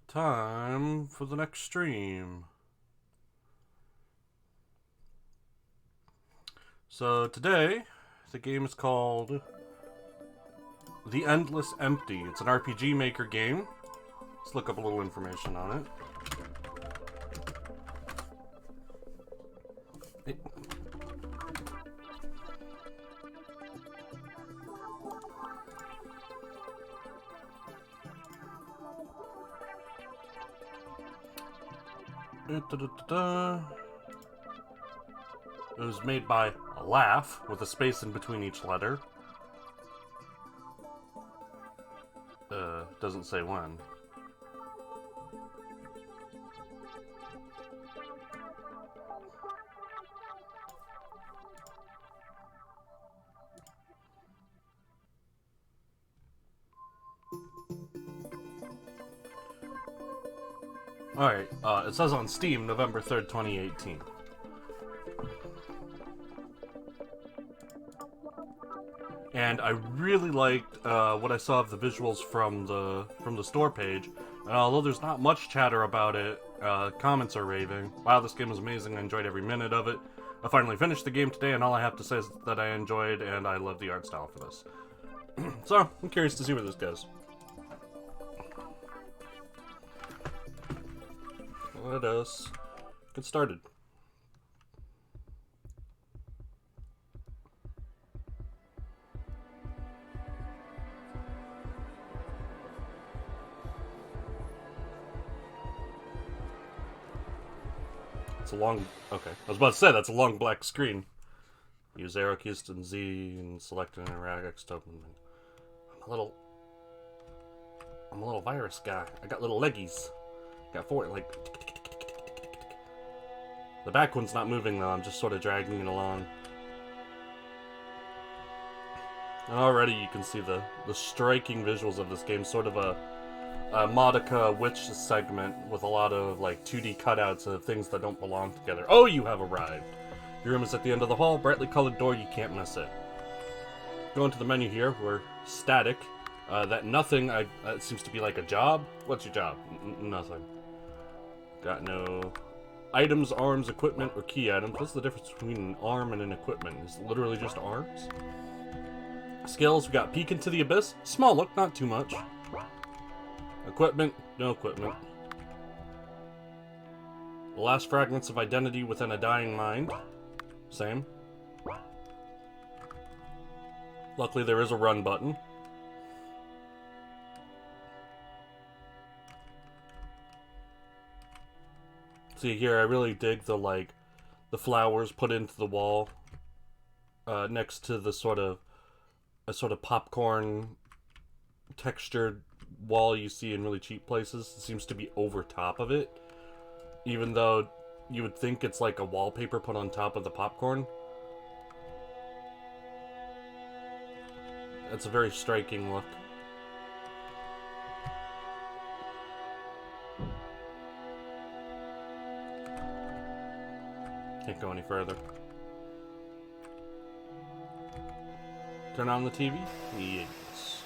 Time for the next stream. So today, the game is called The Endless Empty. It's an RPG Maker game. Let's look up a little information on it. It was made by a laugh with a space in between each letter. Doesn't say when. Alright, it says on Steam, November 3rd, 2018. And I really liked what I saw of the visuals from the store page. And although there's not much chatter about it, comments are raving. Wow, this game was amazing. I enjoyed every minute of it. I finally finished the game today, and all I have to say is that I enjoyed and I love the art style for this. So, I'm curious to see where this goes. Let us get started. It's a long... Okay. I was about to say, that's a long black screen. Use arrow keys and Z and select an interact to open. I'm a little virus guy. I got little leggies. Got four, like... The back one's not moving though, I'm just sort of dragging it along. And already you can see the striking visuals of this game, sort of a Modica Witch segment with a lot of like 2D cutouts of things that don't belong together. Oh, you have arrived! Your room is at the end of the hall, brightly colored door, you can't miss it. Go into the menu here, we're static. That nothing, it seems to be like a job. What's your job? Nothing. Got no items, arms, equipment, or key items. What's the difference between an arm and an equipment? Is it literally just arms? Skills, we got Peek into the Abyss. Small look, not too much. Equipment, no equipment. The last fragments of identity within a dying mind. Same. Luckily there is a run button. See here, I really dig the flowers put into the wall next to the sort of popcorn textured wall you see in really cheap places. It seems to be over top of it, even though you would think it's like a wallpaper put on top of the popcorn. That's a very striking look. Can't go any further. Turn on the TV? Yes.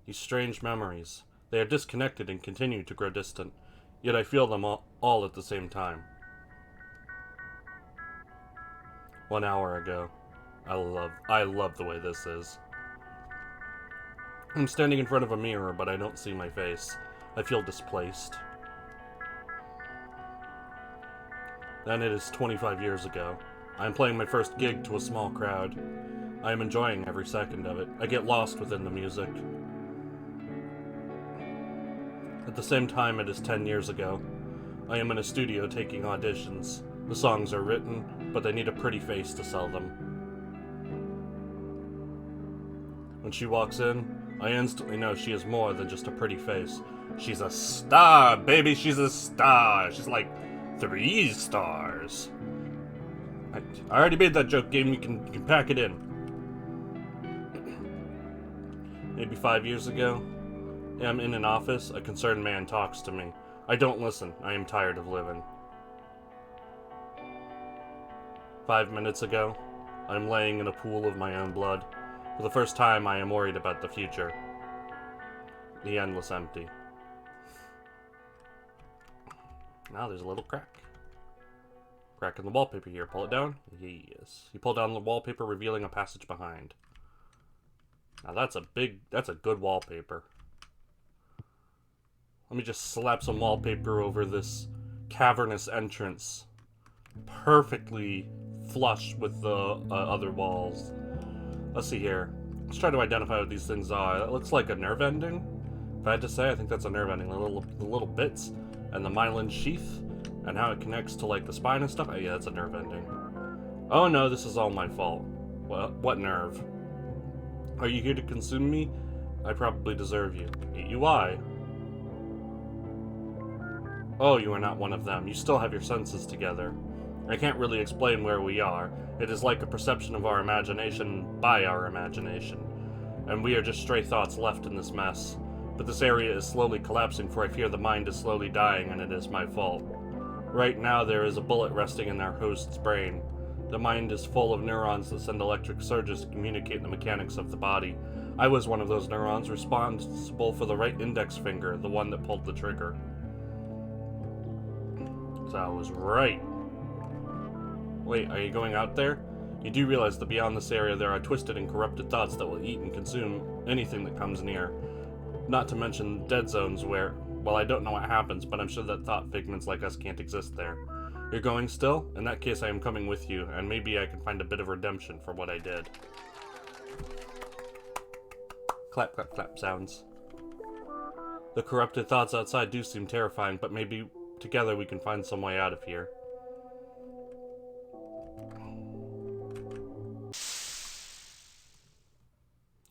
These strange memories. They are disconnected and continue to grow distant. Yet I feel them all at the same time. 1 hour ago. I love the way this is. I'm standing in front of a mirror, but I don't see my face. I feel displaced. Then it is 25 years ago. I am playing my first gig to a small crowd. I am enjoying every second of it. I get lost within the music. At the same time, it is 10 years ago. I am in a studio taking auditions. The songs are written, but they need a pretty face to sell them. When she walks in, I instantly know she is more than just a pretty face. She's a star, baby, she's a star. She's like 3 stars. I already made that joke, game. You can pack it in. Maybe 5 years ago, I'm in an office. A concerned man talks to me. I don't listen. I am tired of living. 5 minutes ago, I'm laying in a pool of my own blood. For the first time, I am worried about the future. The endless empty. Now there's a little crack. Crack in the wallpaper here. Pull it down. Yes. You pull down the wallpaper, revealing a passage behind. Now that's a good wallpaper. Let me just slap some wallpaper over this cavernous entrance. Perfectly flush with the other walls. Let's see here. Let's try to identify what these things are. It looks like a nerve ending. If I had to say, I think that's a nerve ending. The little bits and the myelin sheath and how it connects to like the spine and stuff. Oh yeah, that's a nerve ending. Oh no, this is all my fault. What nerve? Are you here to consume me? I probably deserve you. Eat you why? Oh, you are not one of them. You still have your senses together. I can't really explain where we are. It is like a perception of our imagination by our imagination. And we are just stray thoughts left in this mess. But this area is slowly collapsing, for I fear the mind is slowly dying, and it is my fault. Right now there is a bullet resting in our host's brain. The mind is full of neurons that send electric surges to communicate the mechanics of the body. I was one of those neurons, responsible for the right index finger, the one that pulled the trigger. So I was right. Wait, are you going out there? You do realize that beyond this area there are twisted and corrupted thoughts that will eat and consume anything that comes near. Not to mention dead zones where, well, I don't know what happens, but I'm sure that thought figments like us can't exist there. You're going still? In that case I am coming with you, and maybe I can find a bit of redemption for what I did. Clap, clap, clap sounds. The corrupted thoughts outside do seem terrifying, but maybe together we can find some way out of here.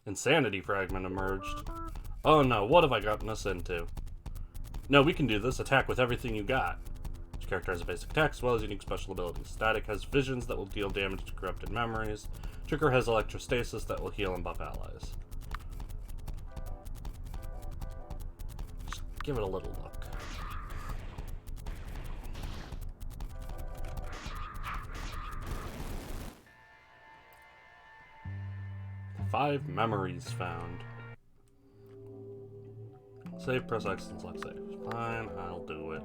Insanity fragment emerged. Oh no, what have I gotten us into? No, we can do this. Attack with everything you got. Each character has a basic attack as well as unique special abilities. Static has visions that will deal damage to corrupted memories. Trigger has electrostasis that will heal and buff allies. Just give it a little look. Five memories found. Save, press X and select save. Fine, I'll do it.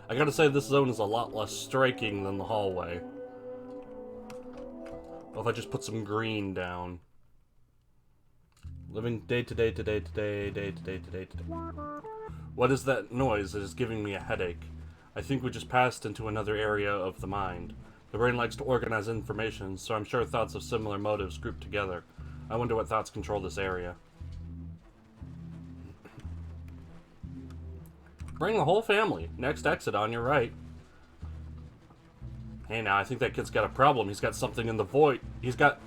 I gotta say, this zone is a lot less striking than the hallway. Well, if I just put some green down. Living day to day to day to day, day to day to day to day. What is that noise? It is giving me a headache. I think we just passed into another area of the mind. The brain likes to organize information, so I'm sure thoughts of similar motives group together. I wonder what thoughts control this area. Bring the whole family. Next exit on your right. Hey now, I think that kid's got a problem. He's got something in the void. He's got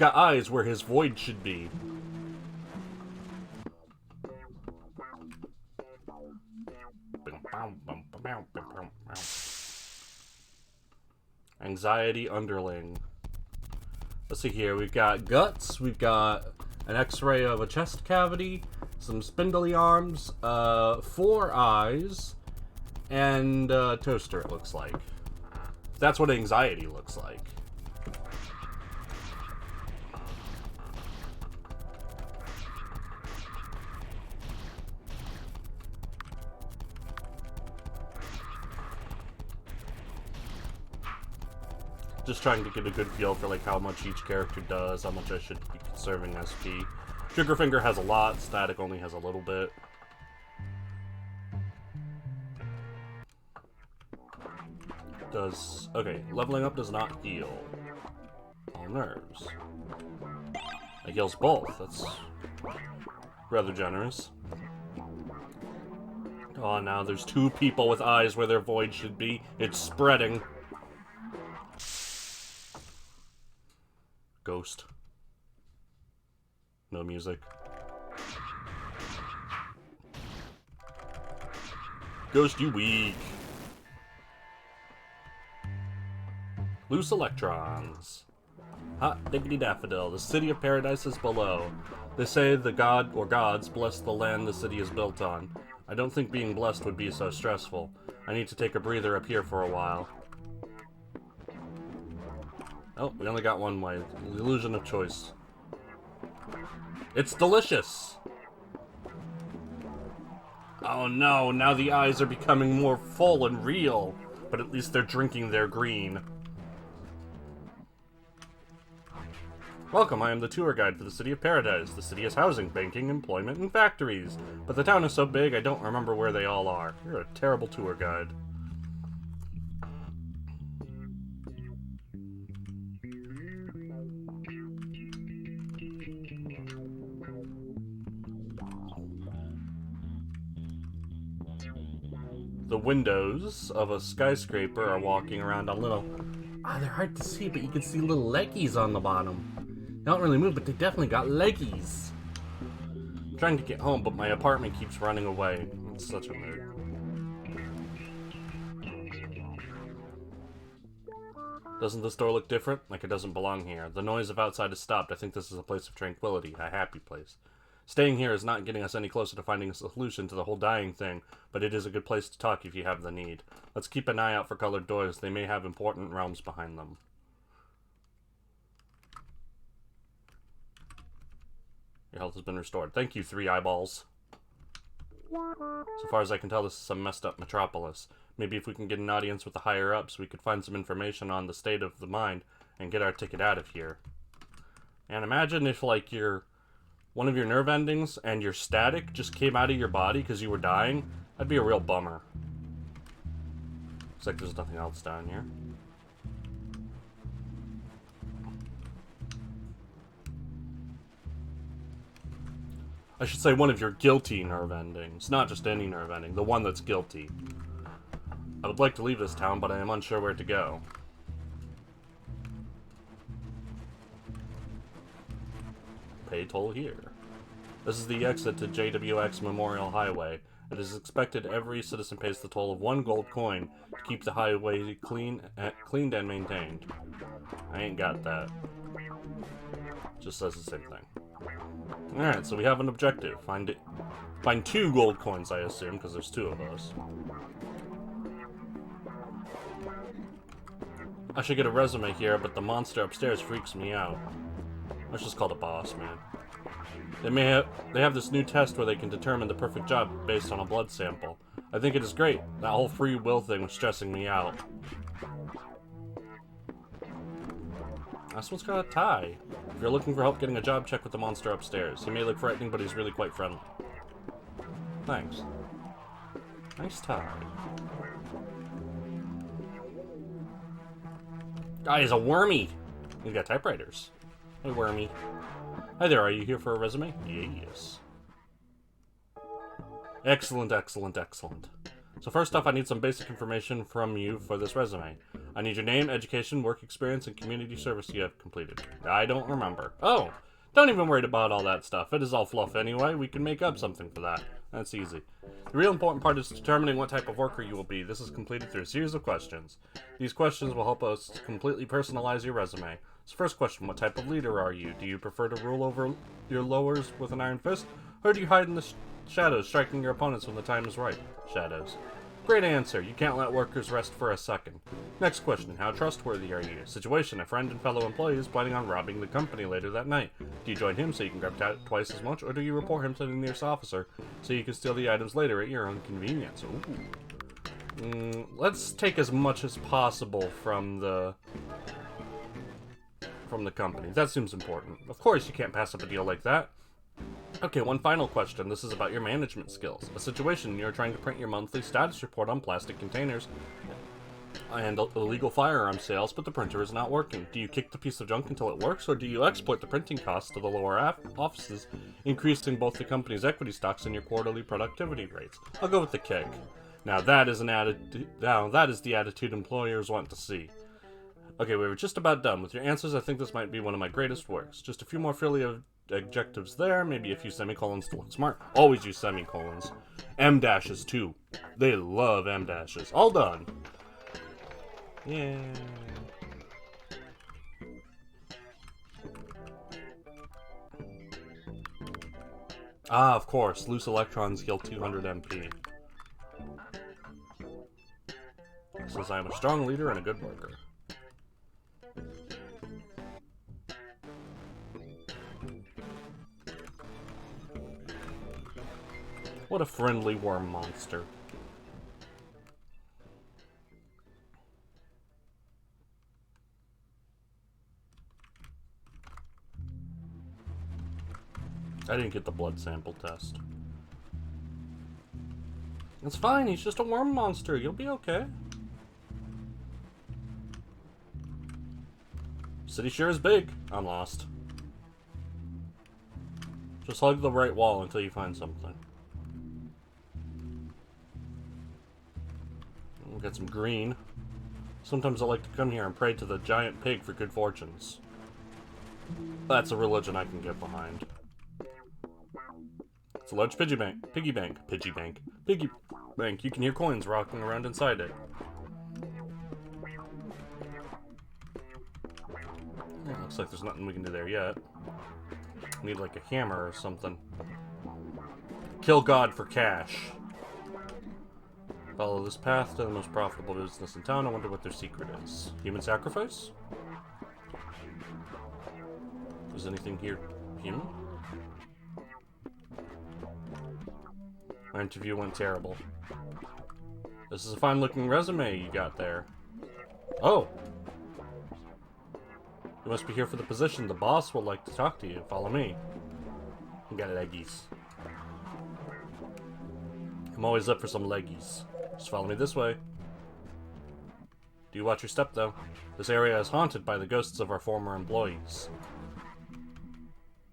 eyes where his void should be. Anxiety underling. Let's see here. We've got guts. We've got an x-ray of a chest cavity, some spindly arms, 4 eyes, and a toaster, it looks like. That's what anxiety looks like. Just trying to get a good feel for like how much each character does, how much I should be conserving SP. Triggerfinger has a lot, Static only has a little bit. Okay, leveling up does not heal all nerves. It heals both, that's rather generous. Oh, now there's 2 people with eyes where their void should be. It's spreading. Ghost. No music. Ghost, you weak. Loose electrons. Hot diggity daffodil. The city of paradise is below. They say the god or gods bless the land the city is built on. I don't think being blessed would be so stressful. I need to take a breather up here for a while. Oh, we only got one way. The illusion of choice. It's delicious! Oh no, now the eyes are becoming more full and real. But at least they're drinking their green. Welcome, I am the tour guide for the City of Paradise. The city has housing, banking, employment, and factories. But the town is so big, I don't remember where they all are. You're a terrible tour guide. The windows of a skyscraper are walking around on little... they're hard to see, but you can see little leggies on the bottom. They don't really move, but they definitely got leggies. I'm trying to get home, but my apartment keeps running away. It's such a mood. Doesn't this door look different? Like it doesn't belong here. The noise of outside has stopped. I think this is a place of tranquility, a happy place. Staying here is not getting us any closer to finding a solution to the whole dying thing, but it is a good place to talk if you have the need. Let's keep an eye out for colored doors. They may have important realms behind them. Your health has been restored. Thank you, 3 eyeballs. So far as I can tell, this is some messed up metropolis. Maybe if we can get an audience with the higher-ups, we could find some information on the state of the mind and get our ticket out of here. And imagine if, like, one of your nerve endings and your static just came out of your body because you were dying. That'd be a real bummer. Looks like there's nothing else down here. I should say one of your guilty nerve endings. Not just any nerve ending. The one that's guilty. I would like to leave this town, but I am unsure where to go. Pay toll here. This is the exit to JWX Memorial Highway. It is expected every citizen pays the toll of 1 gold coin to keep the highway cleaned and maintained. I ain't got that. Just says the same thing. Alright, so we have an objective. Find 2 gold coins, I assume, because there's 2 of us. I should get a resume here, but the monster upstairs freaks me out. Let's just call the boss, man. They have this new test where they can determine the perfect job based on a blood sample. I think it is great. That whole free will thing was stressing me out. This one's got a tie. If you're looking for help getting a job, check with the monster upstairs. He may look frightening, but he's really quite friendly. Thanks. Nice tie. He's a wormy. He's got typewriters. Hey, wormy. Hi there, are you here for a resume? Yes. Excellent, excellent, excellent. So first off, I need some basic information from you for this resume. I need your name, education, work experience, and community service you have completed. I don't remember. Oh, don't even worry about all that stuff. It is all fluff anyway. We can make up something for that. That's easy. The real important part is determining what type of worker you will be. This is completed through a series of questions. These questions will help us completely personalize your resume. So first question, what type of leader are you? Do you prefer to rule over your lowers with an iron fist? Or do you hide in the shadows, striking your opponents when the time is right? Shadows. Great answer. You can't let workers rest for a second. Next question. How trustworthy are you? Situation. A friend and fellow employee is planning on robbing the company later that night. Do you join him so you can grab twice as much, or do you report him to the nearest officer so you can steal the items later at your own convenience? Ooh. Let's take as much as possible from the company. That seems important. Of course you can't pass up a deal like that. Okay, one final question. This is about your management skills. A situation, you're trying to print your monthly status report on plastic containers and illegal firearm sales, but the printer is not working. Do you kick the piece of junk until it works, or do you exploit the printing costs to the lower offices, increasing both the company's equity stocks and your quarterly productivity rates? I'll go with the kick. Now that is the attitude employers want to see. Okay, we were just about done with your answers. I think this might be one of my greatest works. Just a few more frilly adjectives there, maybe a few semicolons to look smart. Always use semicolons. M-dashes too. They love M-dashes. All done. Yeah. Ah, of course. Loose electrons heal 200 MP. Says I am a strong leader and a good worker. What a friendly worm monster. I didn't get the blood sample test. It's fine, he's just a worm monster. You'll be okay. City sure is big. I'm lost. Just hug the right wall until you find something. We'll get some green. Sometimes I like to come here and pray to the giant pig for good fortunes. That's a religion I can get behind. It's a large piggy bank. Piggy bank. You can hear coins rocking around inside it. Oh, looks like there's nothing we can do there yet. Need like a hammer or something. Kill God for cash. Follow this path to the most profitable business in town. I wonder what their secret is. Human sacrifice? Is anything here human? My interview went terrible. This is a fine-looking resume you got there. Oh! You must be here for the position. The boss would like to talk to you. Follow me. You got leggies. I'm always up for some leggies. Just follow me this way. Do you watch your step, though? This area is haunted by the ghosts of our former employees.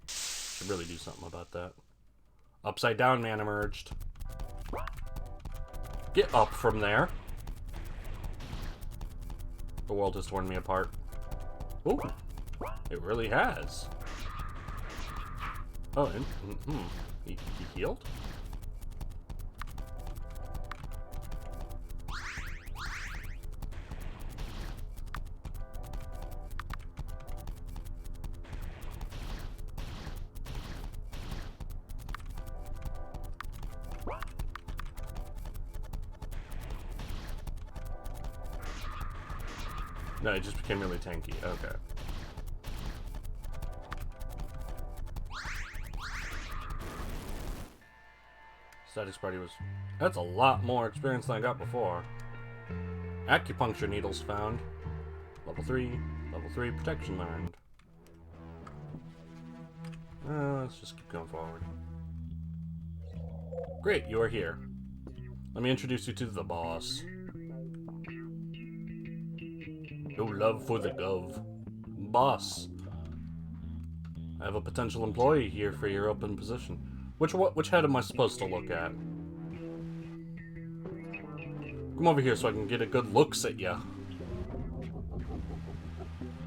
Should really do something about that. Upside down man emerged. Get up from there. The world has torn me apart. Ooh, it really has. Oh, and he healed? No, it just became really tanky. Okay. Statics party was... That's a lot more experience than I got before. Acupuncture needles found. Level 3. Level 3 protection learned. Let's just keep going forward. Great, you are here. Let me introduce you to the boss. No love for the gov. Boss. I have a potential employee here for your open position. Which head am I supposed to look at? Come over here so I can get a good looks at ya.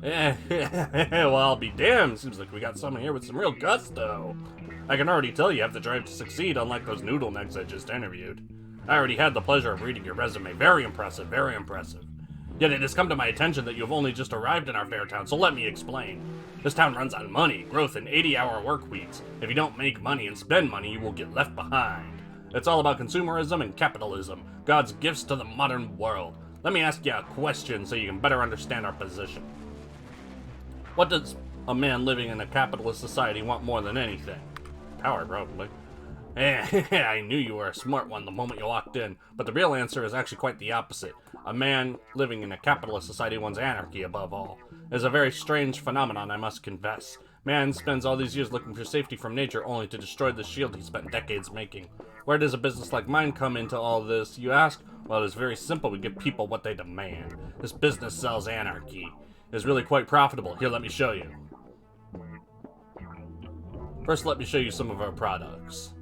Well, I'll be damned. Seems like we got someone here with some real gusto. I can already tell you have the drive to succeed, unlike those noodle necks I just interviewed. I already had the pleasure of reading your resume. Very impressive, very impressive. Yet it has come to my attention that you have only just arrived in our fair town, so let me explain. This town runs on money, growth, and 80-hour work weeks. If you don't make money and spend money, you will get left behind. It's all about consumerism and capitalism, God's gifts to the modern world. Let me ask you a question so you can better understand our position. What does a man living in a capitalist society want more than anything? Power, probably. I knew you were a smart one the moment you walked in, but the real answer is actually quite the opposite. A man living in a capitalist society wants anarchy above all. It is a very strange phenomenon, I must confess. Man spends all these years looking for safety from nature only to destroy the shield he spent decades making. Where does a business like mine come into all this, you ask? Well, it is very simple. We give people what they demand. This business sells anarchy. It is really quite profitable. Here, let me show you. First, let me show you some of our products.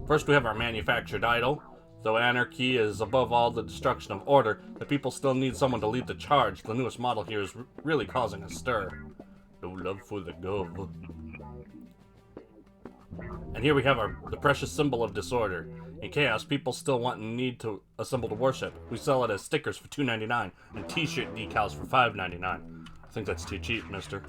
First, we have our manufactured idol. Though anarchy is above all the destruction of order, the people still need someone to lead the charge. The newest model here is really causing a stir. No love for the gov. And here we have the precious symbol of disorder. In chaos, people still want and need to assemble to worship. We sell it as stickers for $2.99 and t-shirt decals for $5.99. I think that's too cheap, mister.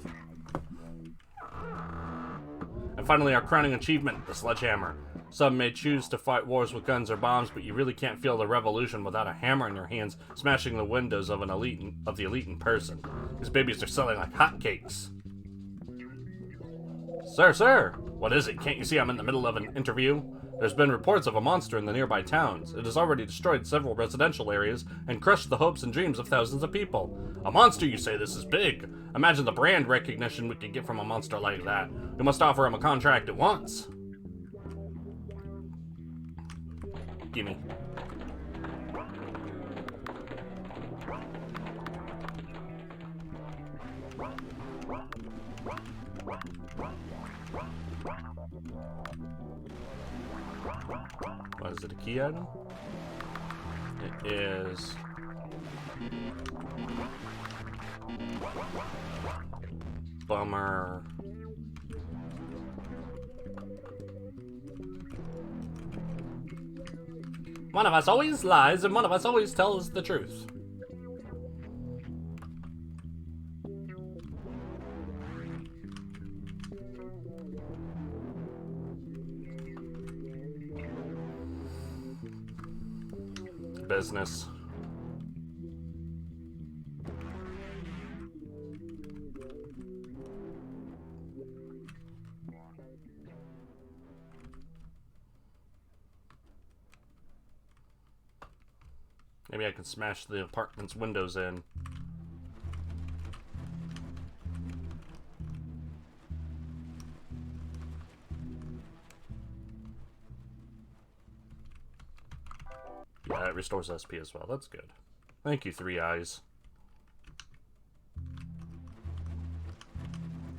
And finally, our crowning achievement, the sledgehammer. Some may choose to fight wars with guns or bombs, but you really can't feel the revolution without a hammer in your hands smashing the windows of the elite in person. These babies are selling like hotcakes. Sir, sir! What is it? Can't you see I'm in the middle of an interview? There's been reports of a monster in the nearby towns. It has already destroyed several residential areas and crushed the hopes and dreams of thousands of people. A monster, you say? This is big. Imagine the brand recognition we could get from a monster like that. We must offer him a contract at once. Gimme. What is it, a key item? It is... Bummer. One of us always lies and one of us always tells the truth. Business. Maybe I can smash the apartment's windows in. Yeah, it restores SP as well. That's good. Thank you, Three Eyes.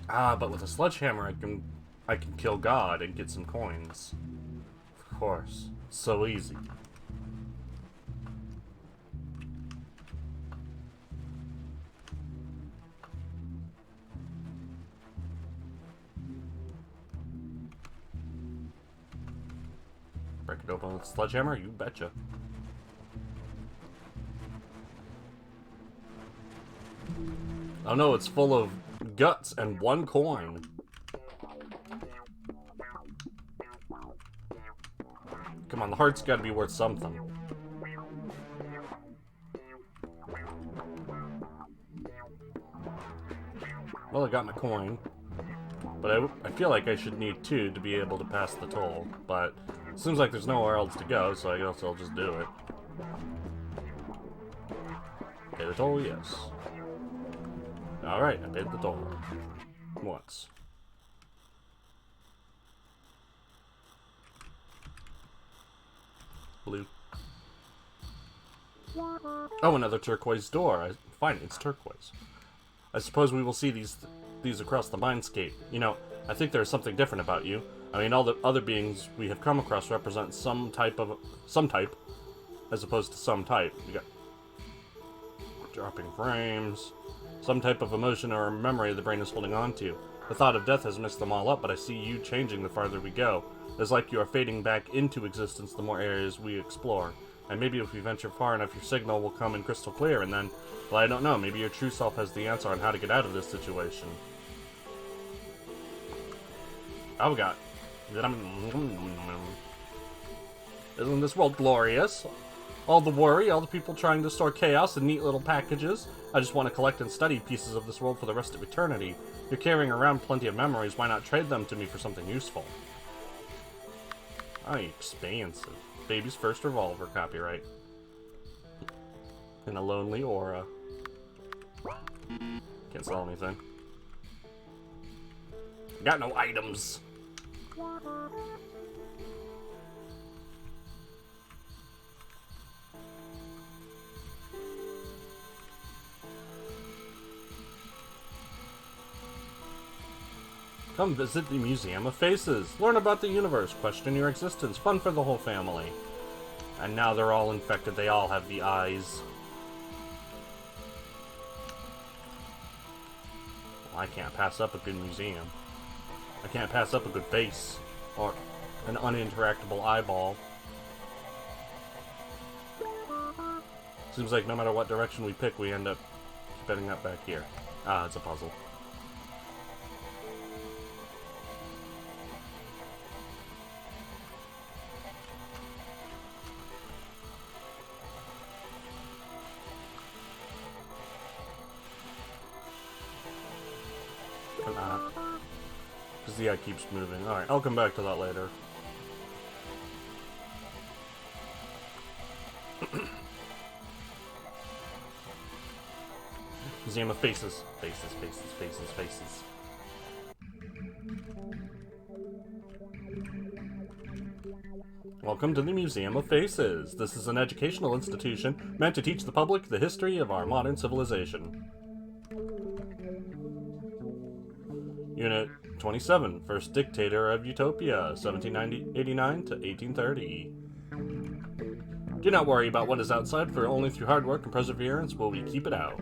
Ah, but with a sledgehammer I can kill God and get some coins. Of course. So easy. Break it open with a sledgehammer? You betcha. Oh no, it's full of guts and 1 coin. Come on, the heart's gotta be worth something. Well, I got my coin. But I feel like I should need 2 to be able to pass the toll. But it seems like there's nowhere else to go, so I guess I'll just do it. Okay, the toll, yes. Alright, I paid the toll. Once. Blue. Oh, another turquoise door. Fine, it's turquoise. I suppose we will see these across the mindscape. You know, I think there's something different about you. I mean, all the other beings we have come across represent some type, as opposed to some type. You got dropping frames. Some type of emotion or memory the brain is holding on to. The thought of death has mixed them all up, but I see you changing the farther we go. It's like you are fading back into existence the more areas we explore. And maybe if we venture far enough, your signal will come in crystal clear, and then, well, I don't know, maybe your true self has the answer on how to get out of this situation. Oh, we got... Isn't this world glorious? All the worry, all the people trying to store chaos in neat little packages. I just want to collect and study pieces of this world for the rest of eternity. You're carrying around plenty of memories, why not trade them to me for something useful? Oh, expansive. Baby's first revolver, copyright. In a lonely aura. Can't sell anything. Got no items. Come visit the Museum of Faces. Learn about the universe. Question your existence. Fun for the whole family. And now they're all infected. They all have the eyes. Well, I can't pass up a good museum. I can't pass up a good face. Or an uninteractable eyeball. Seems like no matter what direction we pick, we end up ending up back here. Ah, it's a puzzle. Yeah, keeps moving. Alright, I'll come back to that later. Museum of Faces. Faces, faces, faces, faces. Welcome to the Museum of Faces. This is an educational institution meant to teach the public the history of our modern civilization. Unit 27, First Dictator of Utopia, 1789 to 1830. Do not worry about what is outside, for only through hard work and perseverance will we keep it out.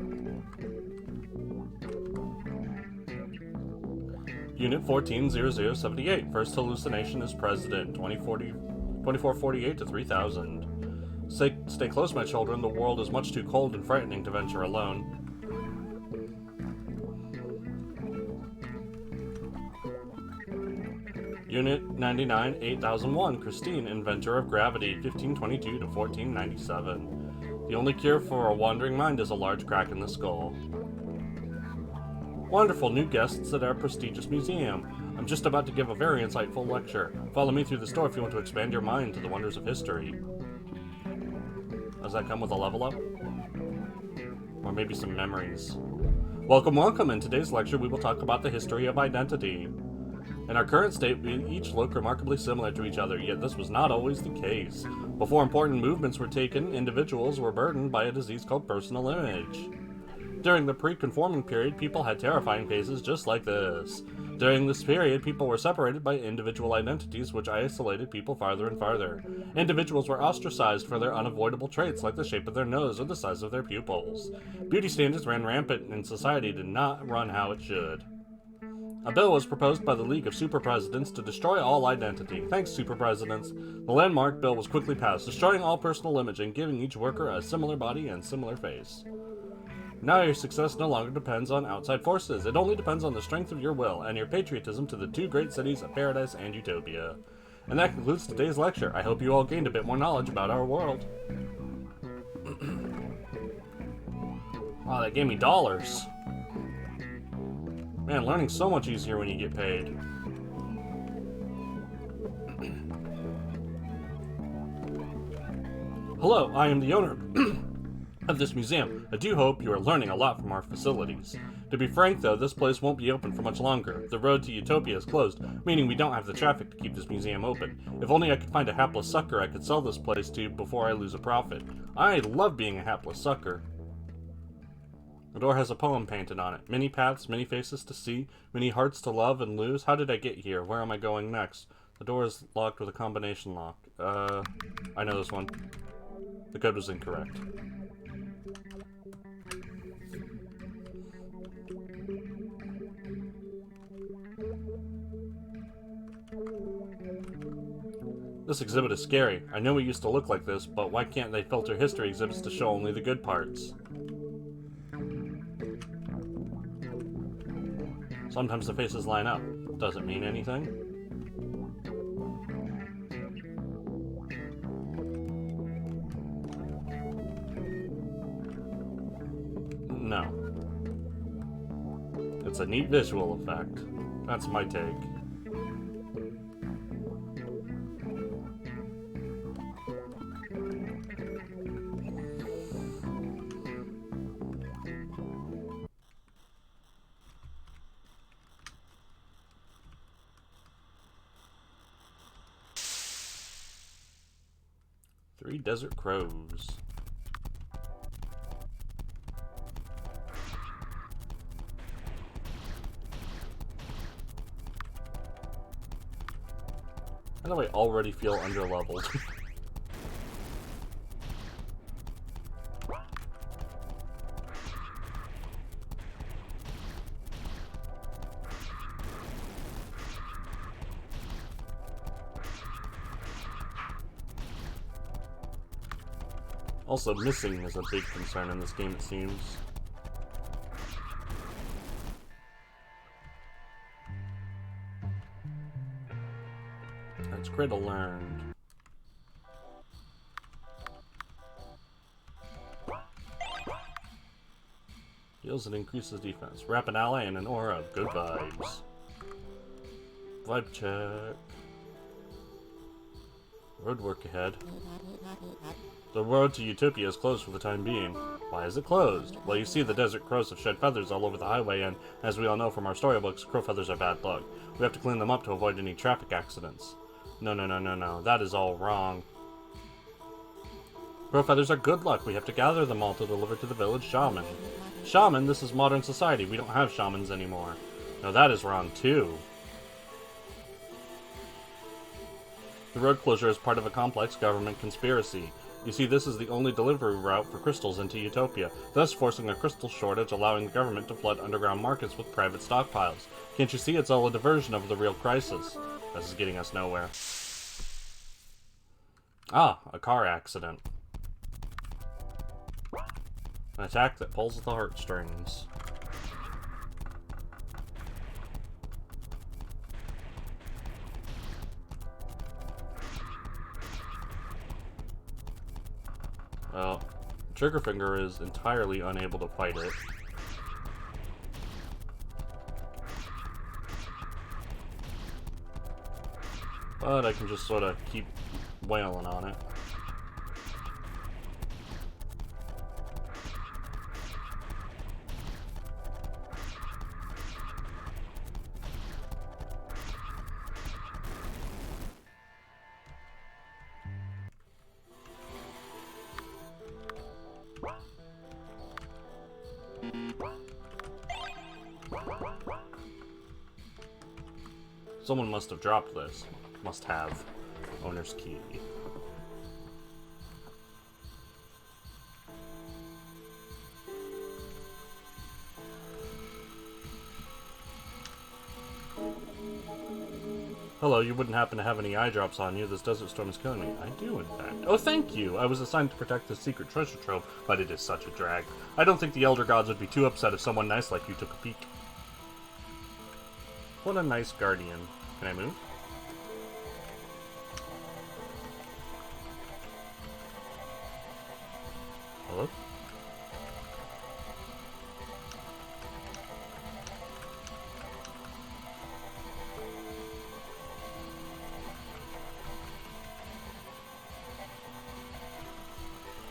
Unit 140078, First Hallucination as President, 2448 to 3000. Stay close, my children, the world is much too cold and frightening to venture alone. Unit 99 8001, Christine, Inventor of Gravity, 1522 to 1497. The only cure for a wandering mind is a large crack in the skull. Wonderful new guests at our prestigious museum. I'm just about to give a very insightful lecture. Follow me through this door if you want to expand your mind to the wonders of history. Does that come with a level up? Or maybe some memories. Welcome, welcome! In today's lecture we will talk about the history of identity. In our current state, we each look remarkably similar to each other, yet this was not always the case. Before important movements were taken, individuals were burdened by a disease called personal image. During the pre-conforming period, people had terrifying faces just like this. During this period, people were separated by individual identities, which isolated people farther and farther. Individuals were ostracized for their unavoidable traits, like the shape of their nose or the size of their pupils. Beauty standards ran rampant, and society did not run how it should. A bill was proposed by the League of Super Presidents to destroy all identity. Thanks, Super Presidents. The landmark bill was quickly passed, destroying all personal image and giving each worker a similar body and similar face. Now your success no longer depends on outside forces. It only depends on the strength of your will and your patriotism to the two great cities of Paradise and Utopia. And that concludes today's lecture. I hope you all gained a bit more knowledge about our world. Wow, that gave me dollars. Man, learning's so much easier when you get paid. Hello, I am the owner of this museum. I do hope you are learning a lot from our facilities. To be frank though, this place won't be open for much longer. The road to Utopia is closed, meaning we don't have the traffic to keep this museum open. If only I could find a hapless sucker I could sell this place to before I lose a profit. I love being a hapless sucker. The door has a poem painted on it. Many paths, many faces to see, many hearts to love and lose. How did I get here? Where am I going next? The door is locked with a combination lock. I know this one. The code was incorrect. This exhibit is scary. I know it used to look like this, but why can't they filter history exhibits to show only the good parts? Sometimes the faces line up. Does it mean anything? No. It's a neat visual effect. That's my take. Three desert crows. How do I already feel underleveled? Also, missing is a big concern in this game, it seems. That's Cradle learned. Heals and increases defense. Wrap an ally in an aura of good vibes. Vibe check. Roadwork ahead. The road to Utopia is closed for the time being. Why is it closed? Well, you see, the desert crows have shed feathers all over the highway, and, as we all know from our storybooks, crow feathers are bad luck. We have to clean them up to avoid any traffic accidents. No. That is all wrong. Crow feathers are good luck. We have to gather them all to deliver to the village shaman. Shaman? This is modern society. We don't have shamans anymore. No, that is wrong, too. The road closure is part of a complex government conspiracy. You see, this is the only delivery route for crystals into Utopia, thus forcing a crystal shortage, allowing the government to flood underground markets with private stockpiles. Can't you see, it's all a diversion of the real crisis? This is getting us nowhere. Ah, a car accident. An attack that pulls at the heartstrings. Well, Triggerfinger is entirely unable to fight it. But I can just sort of keep wailing on it. Someone must have dropped this. Must have. Owner's key. Hello, you wouldn't happen to have any eye drops on you. This desert storm is killing me. I do, in fact. Oh, thank you! I was assigned to protect this secret treasure trove, but it is such a drag. I don't think the Elder Gods would be too upset if someone nice like you took a peek. What a nice guardian. Can I move? Hello?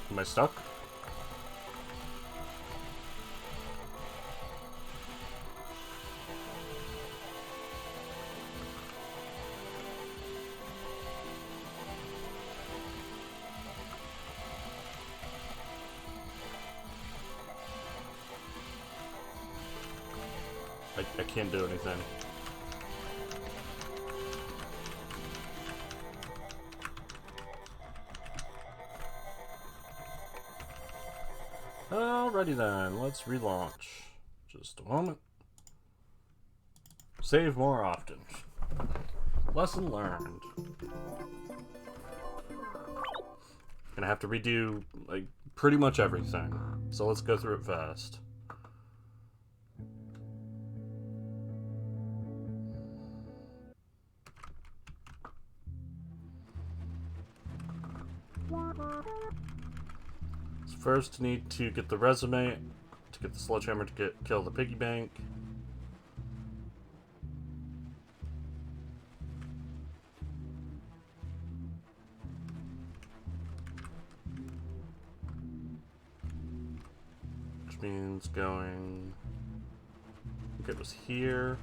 Am I stuck? I can't do anything. Alrighty then, let's relaunch. Just a moment. Save more often. Lesson learned. Gonna have to redo, like, pretty much everything. So let's go through it fast. First, need to get the resume, to get the sledgehammer to kill the piggy bank. Which means going, I think it was here.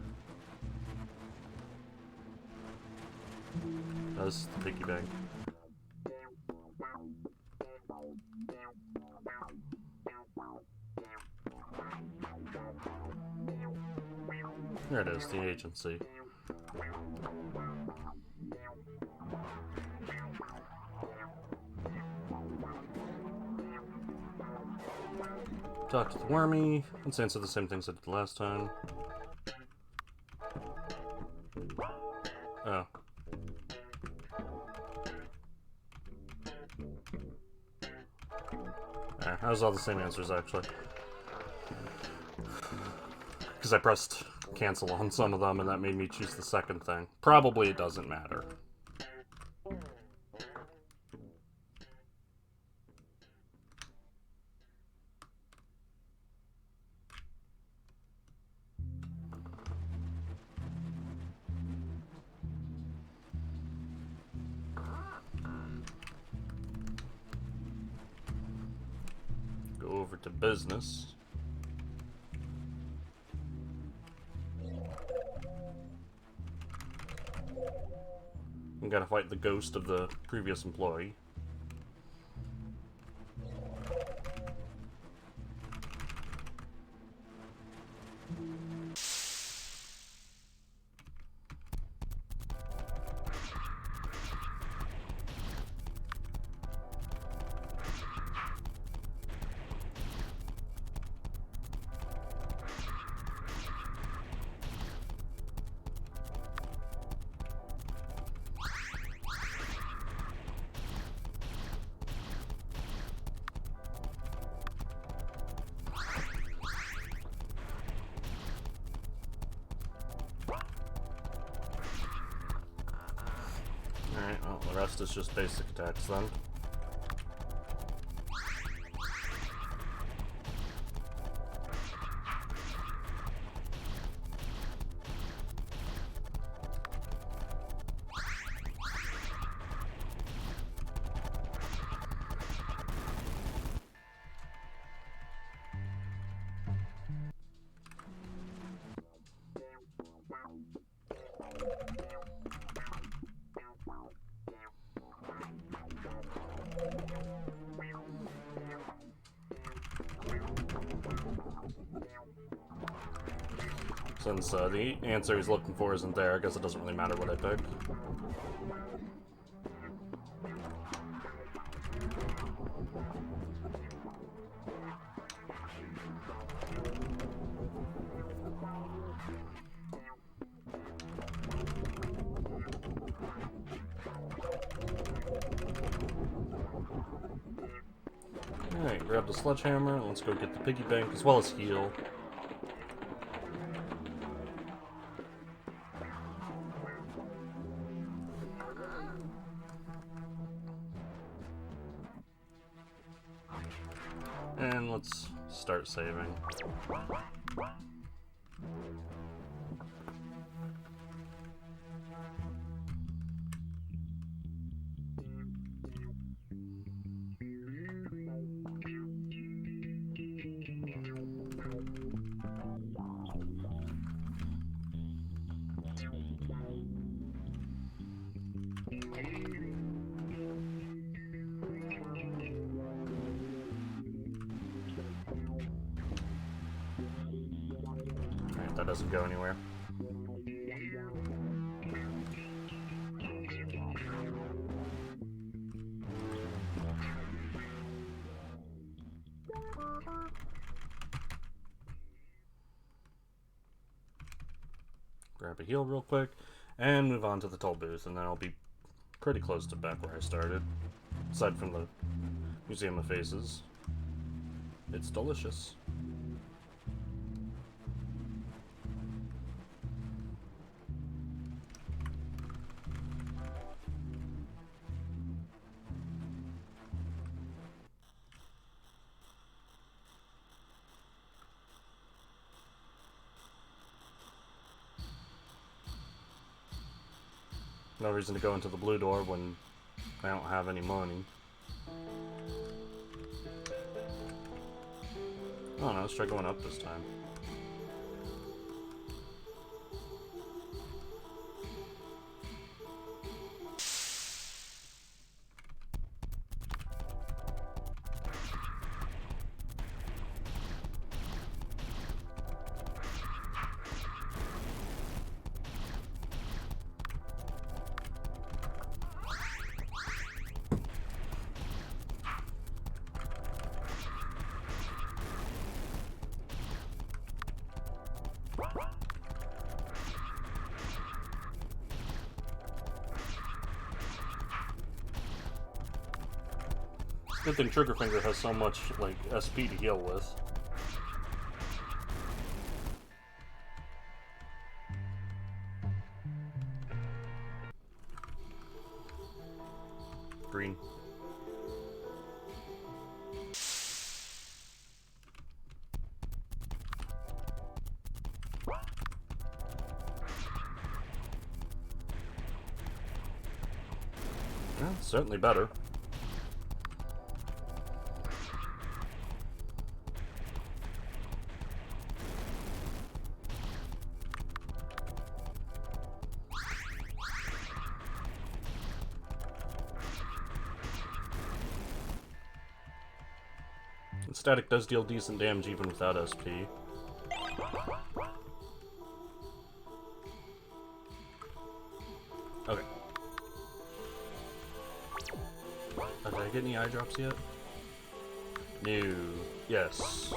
Oh, this is the piggy bank. There it is, the agency. Talk to the wormy, and answer the same things I did last time. Oh. That was all the same answers, actually. Because I pressed cancel on some of them, and that made me choose the second thing. Probably it doesn't matter. over to business. We gotta fight the ghost of the previous employee. Alright, well, the rest is just basic attacks then. Since the answer he's looking for isn't there, I guess it doesn't really matter what I pick. Alright, grab the sledgehammer, and let's go get the piggy bank as well as heal. And let's start saving. That doesn't go anywhere. Grab a heal real quick, and move on to the toll booth, and then I'll be pretty close to back where I started. Aside from the Museum of Faces. It's delicious. No reason to go into the blue door when I don't have any money. Oh no, let's try going up this time. Good thing Triggerfinger has so much, like, SP to heal with. Green. Yeah, certainly better. Static does deal decent damage even without SP. Okay. Did I get any eye drops yet? No. Yes.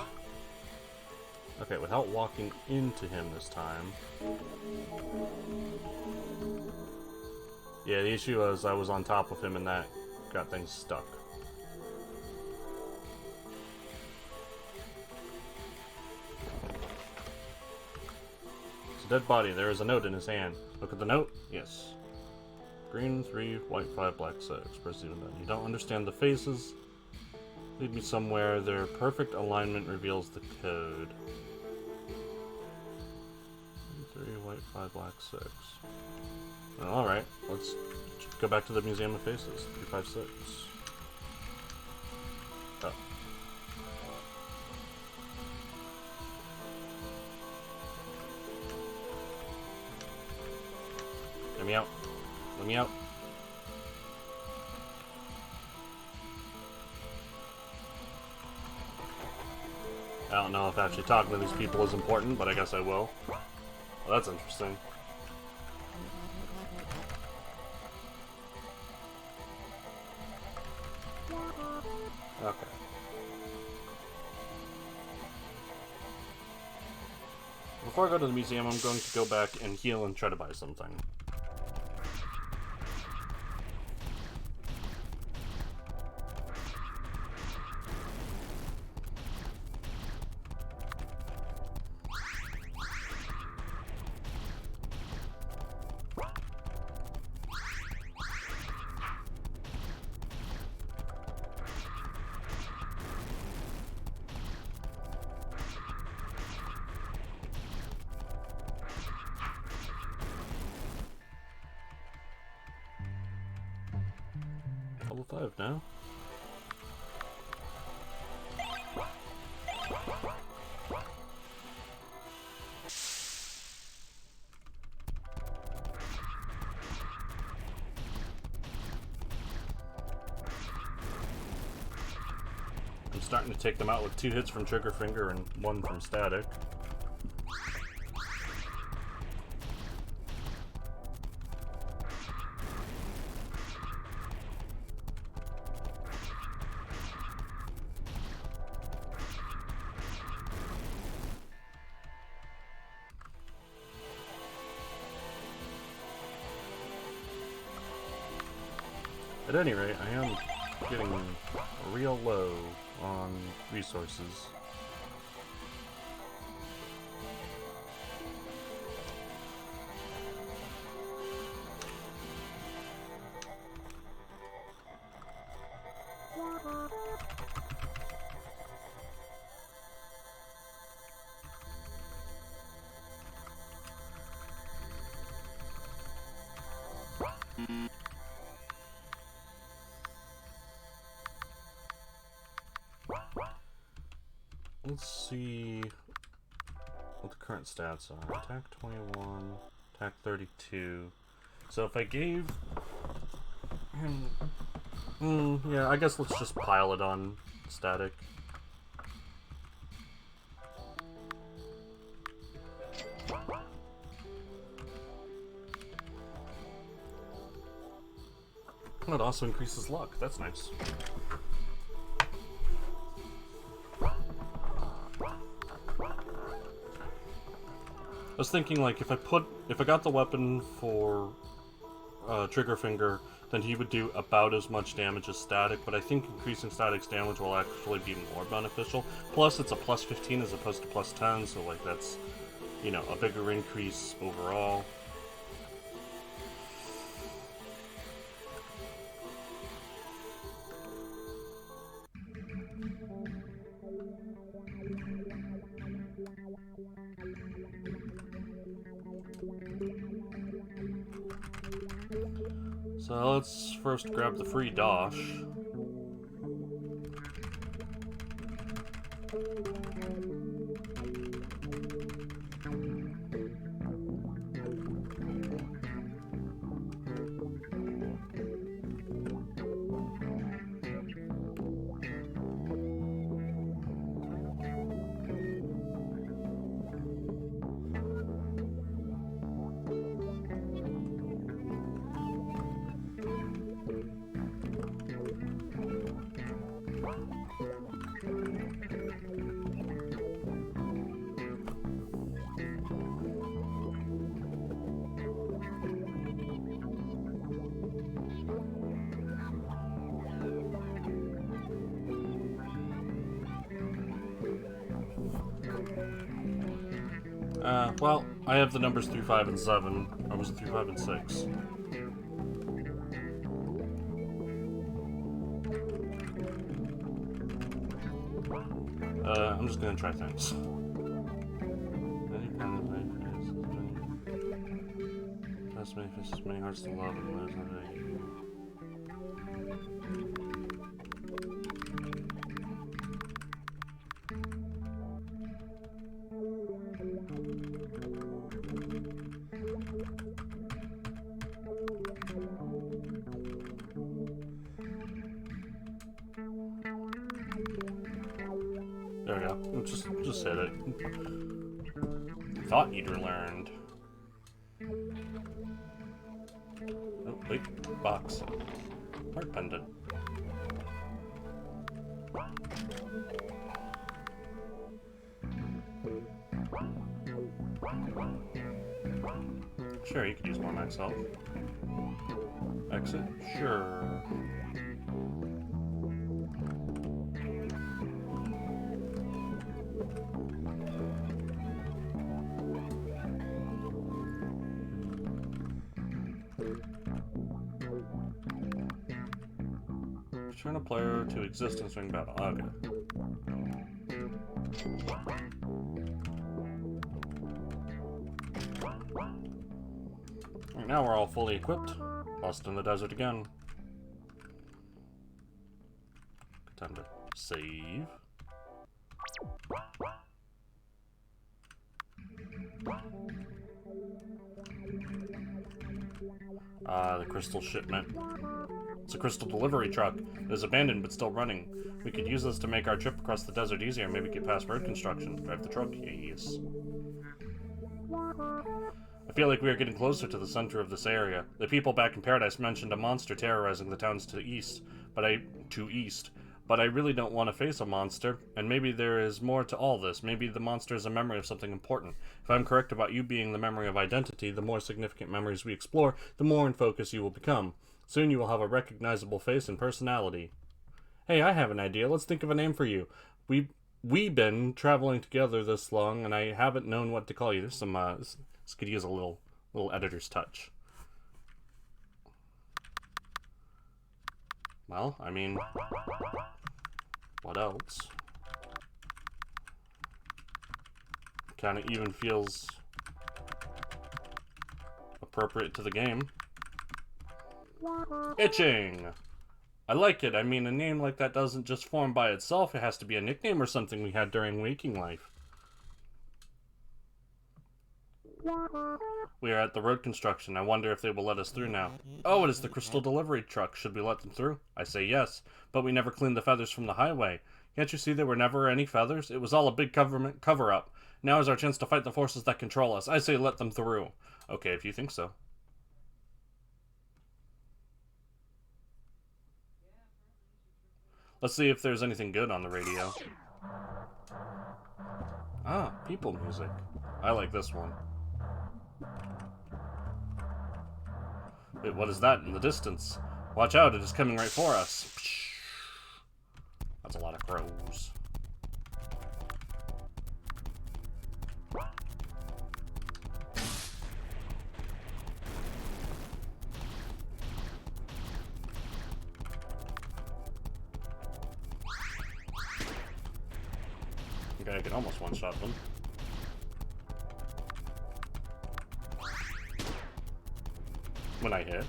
Okay, without walking into him this time. Yeah, the issue was I was on top of him and that got things stuck. It's a dead body. There is a note in his hand. Look at the note. Yes. Green 3, white 5, black 6. Press even then. You don't understand the faces. Lead me somewhere. Their perfect alignment reveals the code. 3, white 5, black 6. Well, alright, let's go back to the Museum of Faces. 356. Oh. Let me out. Let me out. I don't know if actually talking to these people is important, but I guess I will. Well, that's interesting. Okay. Before I go to the museum, I'm going to go back and heal and try to buy something. Level 5 now. I'm starting to take them out with 2 hits from Trigger Finger and 1 from Static. At any rate, I am getting real low on resources. Let's see what the current stats are. Attack 21, attack 32. So if I gave him... yeah, I guess let's just pile it on Static. It also increases luck. That's nice. I was thinking, like, if I got the weapon for Trigger Finger, then he would do about as much damage as Static, but I think increasing Static's damage will actually be more beneficial. Plus, it's a plus 15 as opposed to plus 10, so, like, that's, you know, a bigger increase overall. So let's first grab the free dosh. Well, I have the numbers 3, 5, and 7. Or was it 3, 5, and 6? I'm just gonna try things. As many faces, many hearts to love, and there's nothing. There we go. Just hit it. Thought you'd learned. Oh, wait. Box. Heart pendant. Sure, you could use more max health. Exit? Sure. Return a player to existence during battle. Okay. Right, now we're all fully equipped. Lost in the desert again. Time to save. The crystal shipment. It's a crystal delivery truck. It is abandoned but still running. We could use this to make our trip across the desert easier, maybe get past road construction. Drive the truck? Yes. I feel like we are getting closer to the center of this area. The people back in Paradise mentioned a monster terrorizing the towns to east, but I really don't want to face a monster, and maybe there is more to all this. Maybe the monster is a memory of something important. If I'm correct about you being the memory of identity, the more significant memories we explore, the more in focus you will become. Soon you will have a recognizable face and personality. Hey, I have an idea. Let's think of a name for you. We've been traveling together this long, and I haven't known what to call you. There's some, this could use a little editor's touch. Well, I mean, what else? Kind of even feels appropriate to the game. Itching! I like it. I mean, a name like that doesn't just form by itself. It has to be a nickname or something we had during waking life. We are at the road construction. I wonder if they will let us through now. Oh, it is the crystal delivery truck. Should we let them through? I say yes, but we never cleaned the feathers from the highway. Can't you see there were never any feathers? It was all a big government cover-up. Now is our chance to fight the forces that control us. I say let them through. Okay, if you think so. Let's see if there's anything good on the radio. Ah, people music. I like this one. Wait, what is that in the distance? Watch out, it is coming right for us. That's a lot of crows. Okay, I can almost one-shot them. When I hit.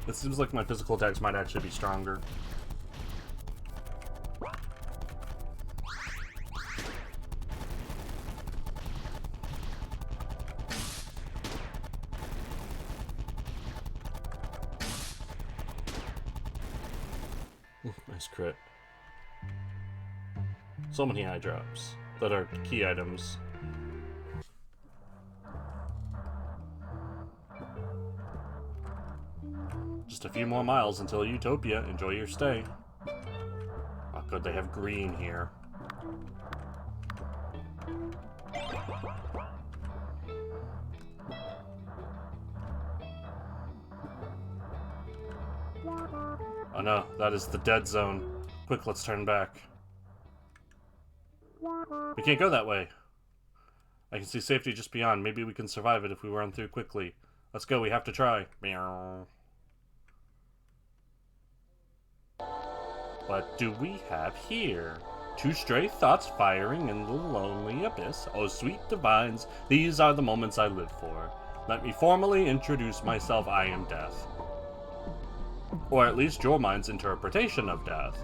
It seems like my physical attacks might actually be stronger. Nice crit. So many eye drops that are key items. Just a few more miles until Utopia. Enjoy your stay. Oh, good, they have green here. Oh no, that is the dead zone. Quick, let's turn back. We can't go that way. I can see safety just beyond. Maybe we can survive it if we run through quickly. Let's go, we have to try. Meow. What do we have here? Two stray thoughts firing in the lonely abyss. Oh, sweet divines, these are the moments I live for. Let me formally introduce myself. I am death. Or at least your mind's interpretation of death.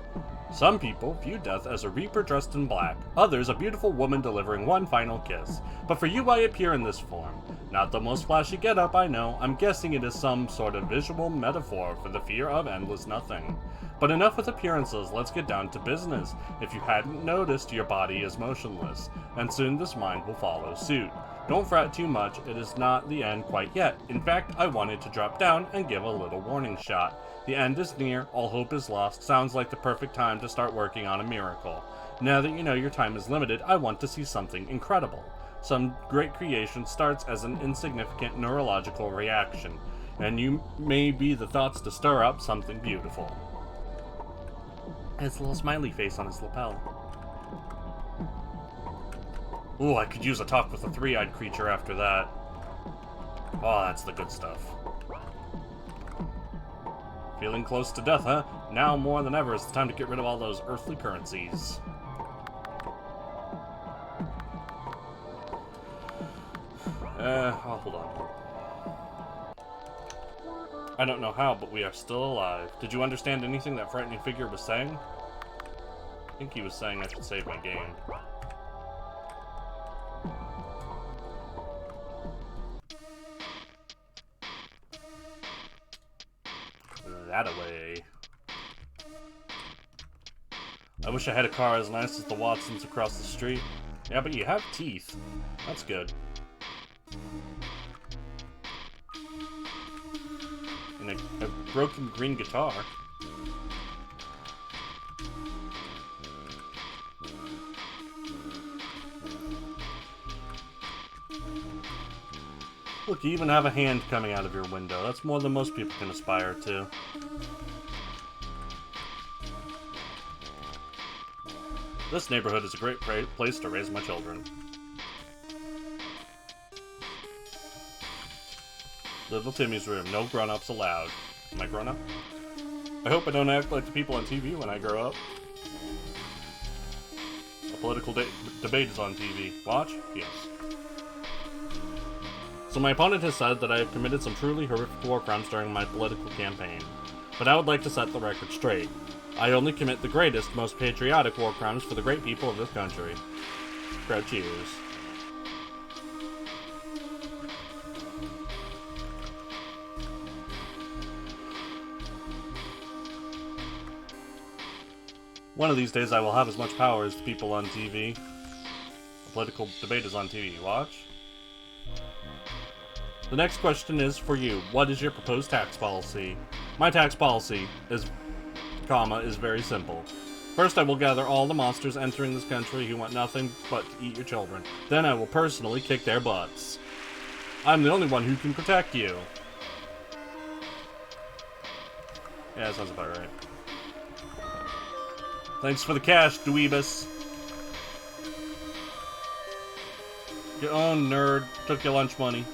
Some people view death as a reaper dressed in black, others a beautiful woman delivering one final kiss. But for you I appear in this form. Not the most flashy getup, I know. I'm guessing it is some sort of visual metaphor for the fear of endless nothing. But enough with appearances, let's get down to business. If you hadn't noticed, your body is motionless, and soon this mind will follow suit. Don't fret too much, it is not the end quite yet. In fact, I wanted to drop down and give a little warning shot. The end is near, all hope is lost. Sounds like the perfect time to start working on a miracle. Now that you know your time is limited, I want to see something incredible. Some great creation starts as an insignificant neurological reaction, and you may be the thoughts to stir up something beautiful. His little smiley face on his lapel. Ooh, I could use a talk with a three-eyed creature after that. Oh, that's the good stuff. Feeling close to death, huh? Now more than ever is the time to get rid of all those earthly currencies. Hold on. I don't know how, but we are still alive. Did you understand anything that frightening figure was saying? I think he was saying I should save my game. That-a-way. I wish I had a car as nice as the Watsons across the street. Yeah, but you have teeth. That's good. And a broken green guitar. Look, you even have a hand coming out of your window. That's more than most people can aspire to. This neighborhood is a great place to raise my children. Little Timmy's room. No grown-ups allowed. Am I grown up? I hope I don't act like the people on TV when I grow up. A political debate is on TV. Watch? Yes. So my opponent has said that I have committed some truly horrific war crimes during my political campaign. But I would like to set the record straight. I only commit the greatest, most patriotic war crimes for the great people of this country. Crowd cheers. One of these days I will have as much power as the people on TV. A political debate is on TV. Watch. The next question is for you. What is your proposed tax policy? My tax policy is very simple. First, I will gather all the monsters entering this country who want nothing but to eat your children. Then I will personally kick their butts. I'm the only one who can protect you. Yeah, that sounds about right. Thanks for the cash, dweebus. Your own nerd took your lunch money.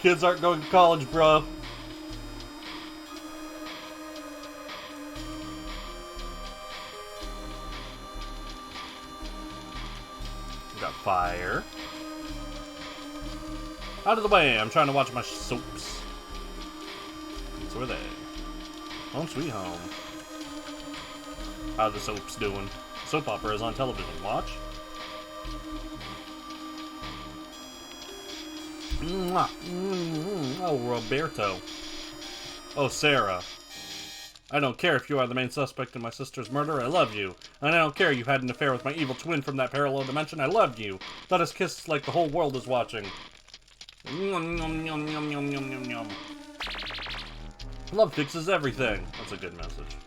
Kids aren't going to college, bro. We got fire. Out of the way, I'm trying to watch my soaps. So are they. Home sweet home. How the soaps doing? Soap opera is on television. Watch. Oh, Roberto. Oh, Sarah. I don't care if you are the main suspect in my sister's murder, I love you. And I don't care you had an affair with my evil twin from that parallel dimension, I love you. Let us kiss like the whole world is watching. Yum, yum, yum, yum, yum, yum, yum, yum. Love fixes everything. That's a good message.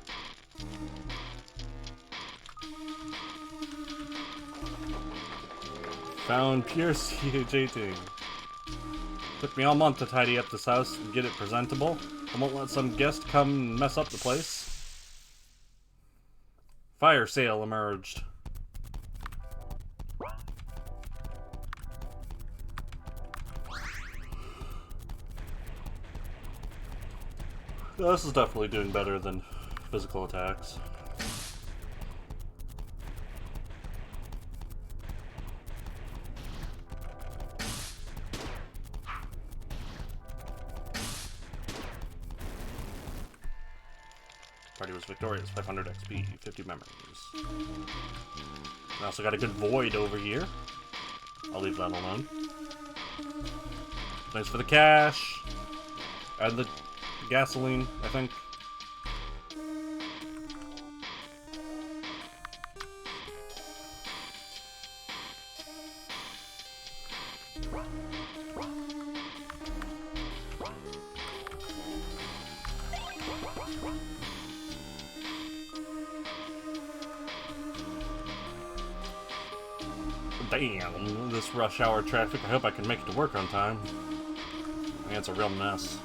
Found pure CH18. Took me all month to tidy up this house and get it presentable. I won't let some guest come and mess up the place. Fire sale emerged. This is definitely doing better than physical attacks. Party was victorious. 500 XP, 50 memories. I also got a good void over here. I'll leave that alone. Thanks for the cash. And the gasoline, I think. Damn, this rush hour traffic. I hope I can make it to work on time. I think it's a real mess.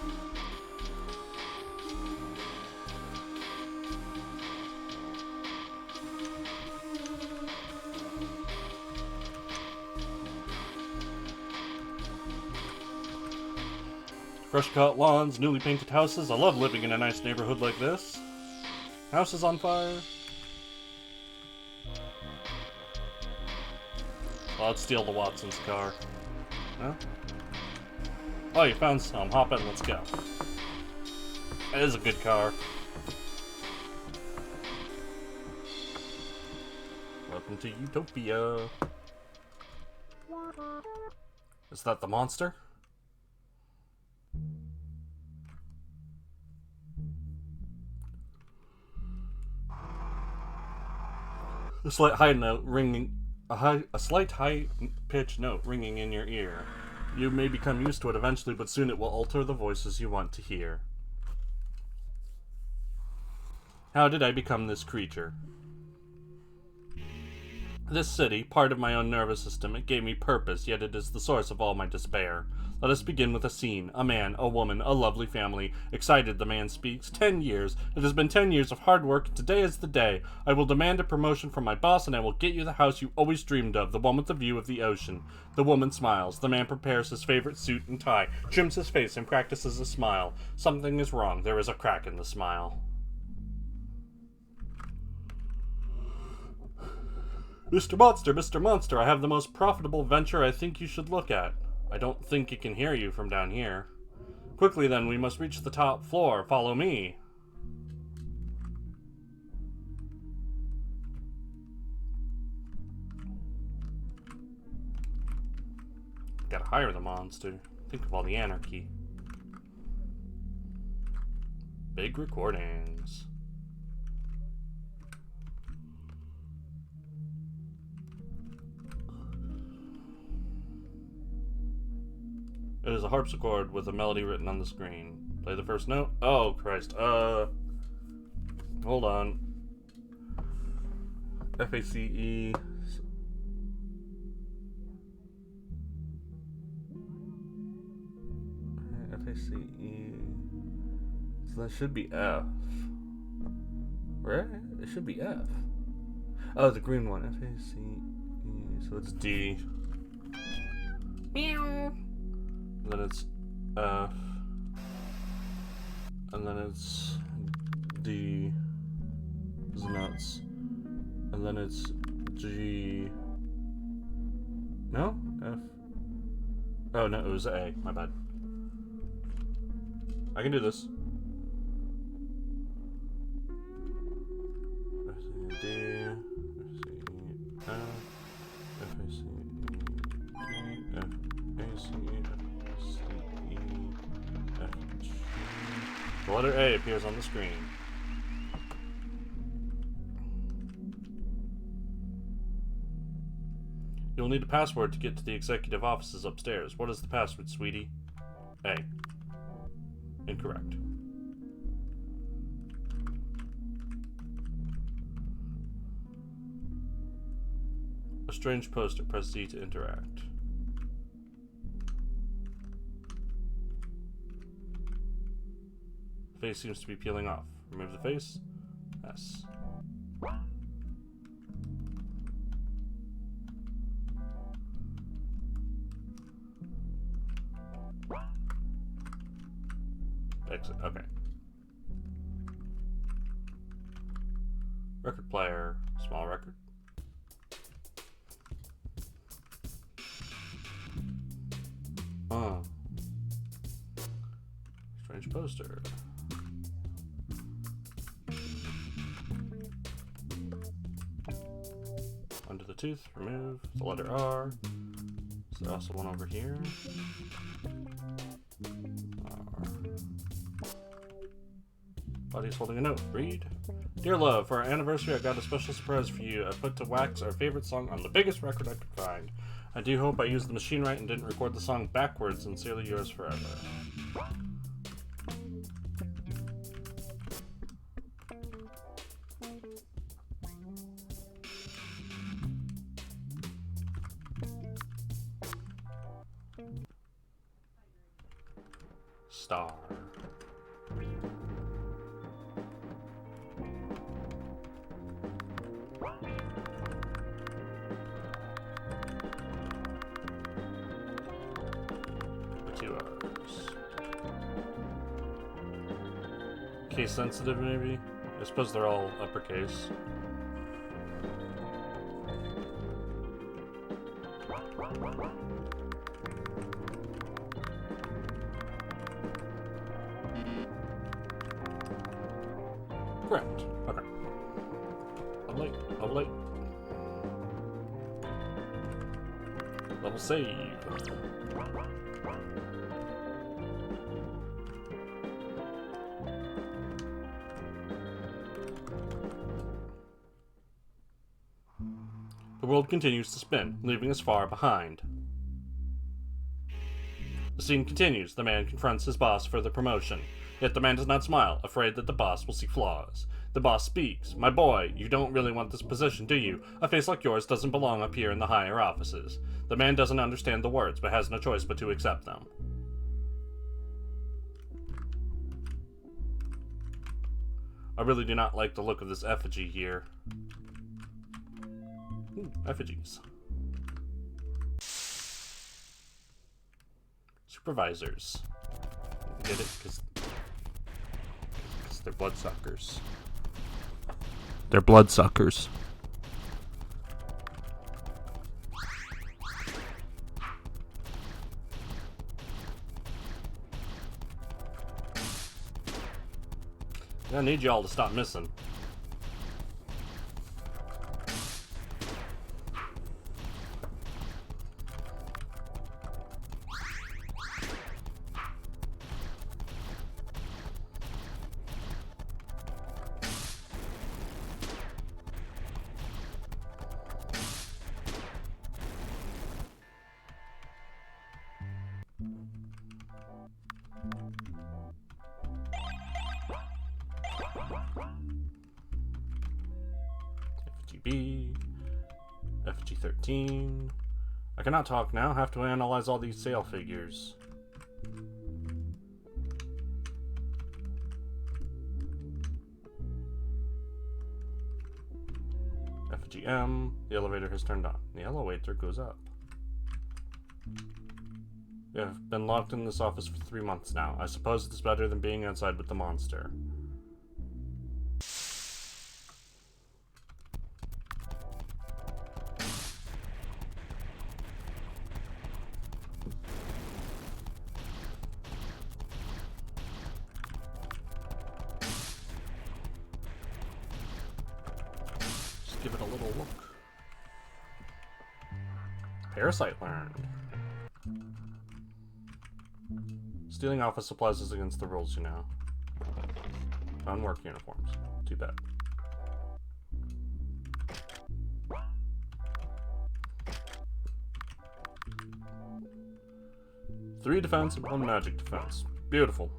Fresh cut lawns, newly painted houses. I love living in a nice neighborhood like this. House is on fire. Well, let's steal the Watson's car. Huh? Oh, you found some. Hop in, let's go. It is a good car. Welcome to Utopia. Is that the monster? A slight high note ringing. A slight high-pitched note ringing in your ear. You may become used to it eventually, but soon it will alter the voices you want to hear. How did I become this creature? This city, part of my own nervous system, it gave me purpose, yet it is the source of all my despair. Let us begin with a scene. A man, a woman, a lovely family. Excited, the man speaks. 10 years. It has been 10 years of hard work, and today is the day. I will demand a promotion from my boss, and I will get you the house you always dreamed of, the one with the view of the ocean. The woman smiles. The man prepares his favorite suit and tie, trims his face, and practices a smile. Something is wrong. There is a crack in the smile. Mr. Monster, I have the most profitable venture I think you should look at. I don't think it can hear you from down here. Quickly then, we must reach the top floor. Follow me. Gotta hire the monster. Think of all the anarchy. Big recordings. It is a harpsichord with a melody written on the screen. Play the first note. Oh, Christ. Hold on. F-A-C-E. F-A-C-E. So that should be F. Right? It should be F. Oh, the green one. F-A-C-E. So it's D. Meow. And then it's F, and then it's D, is nuts, and then it's G, no? F, oh no, it was A, my bad. I can do this. D, F, F, A, C, D, F, A, C, The letter A appears on the screen. You'll need a password to get to the executive offices upstairs. What is the password, sweetie? A. Incorrect. A strange poster. Press Z to interact. The face seems to be peeling off. Remove the face. S. Exit. Okay. Record player. Small record. Strange poster. Under the tooth. Remove. The letter R. Is there also one over here? Body's holding a note. Read. Dear love, for our anniversary I got a special surprise for you. I put to wax our favorite song on the biggest record I could find. I do hope I used the machine right and didn't record the song backwards. Sincerely yours forever. Star. Case sensitive, maybe? I suppose they're all uppercase. Correct. Okay. Level 8. Level save. The world continues to spin, leaving us far behind. The scene continues. The man confronts his boss for the promotion. Yet the man does not smile, afraid that the boss will see flaws. The boss speaks. My boy, you don't really want this position, do you? A face like yours doesn't belong up here in the higher offices. The man doesn't understand the words, but has no choice but to accept them. I really do not like the look of this effigy here. Effigies. Supervisors. Get it? Because they're bloodsuckers. They're bloodsuckers. I need y'all to stop missing. FGB, FG13. I cannot talk now. Have to analyze all these sale figures. FGM. The elevator has turned on. The elevator goes up. We have been locked in this office for 3 months now. I suppose it's better than being outside with the monster. Just give it a little look. Parasite learned. Stealing office supplies is against the rules, you know. On work uniforms. Too bad. Three defense and one magic defense. Beautiful.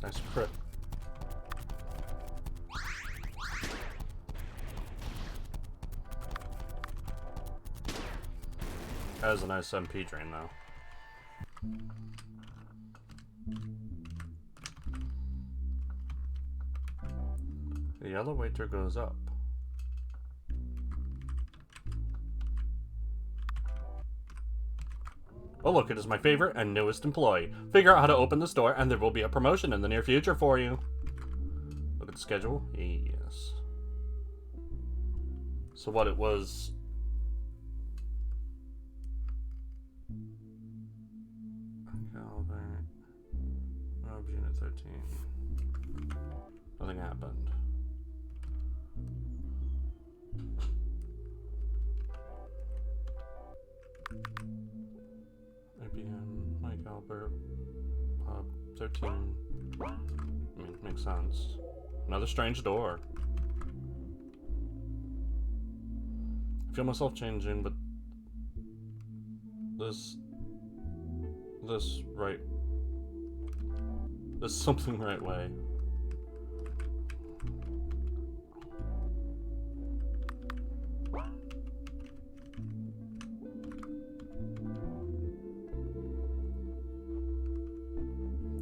Nice crit. That is a nice MP drain, though. The elevator goes up. Oh look, it is my favorite and newest employee. Figure out how to open this door and there will be a promotion in the near future for you. Look at the schedule. Yes. So what it was... Unit 13. Nothing happened. IBM, Mike Albert, 13. I mean, makes sense. Another strange door. I feel myself changing, but this right. There's something right way.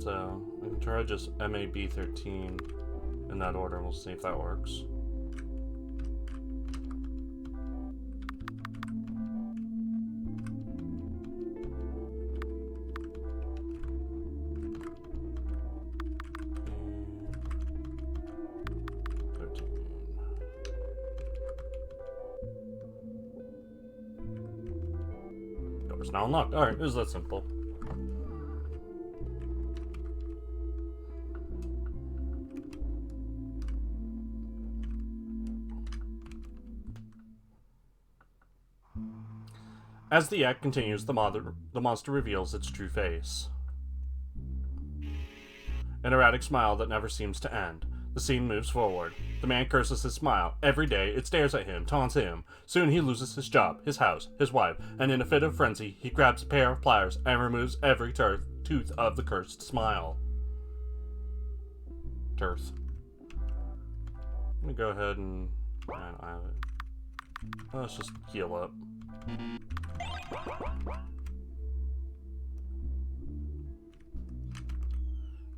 So, I can try just MAB13 in that order and we'll see if that works. Door's now unlocked. Alright, it was that simple. As the act continues, the monster reveals its true face. An erratic smile that never seems to end. The scene moves forward. The man curses his smile. Every day, it stares at him, taunts him. Soon he loses his job, his house, his wife, and in a fit of frenzy, he grabs a pair of pliers and removes every tooth of the cursed smile. Turth. Let me go ahead and... I don't have it. Let's just heal up.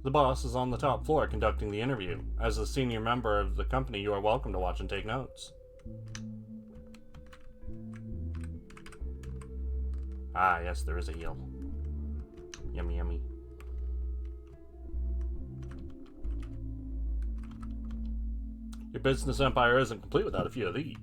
The boss is on the top floor conducting the interview. As a senior member of the company, you are welcome to watch and take notes. Ah, yes, there is a heal. Yummy, yummy. Your business empire isn't complete without a few of these.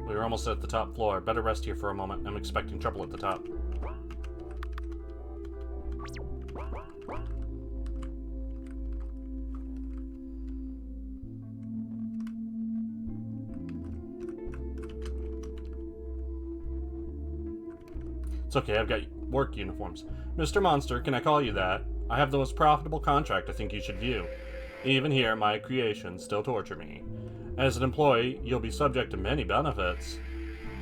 We're almost at the top floor. Better rest here for a moment. I'm expecting trouble at the top. It's okay, I've got work uniforms. Mr. Monster, can I call you that? I have the most profitable contract I think you should view. Even here, my creations still torture me. As an employee, you'll be subject to many benefits.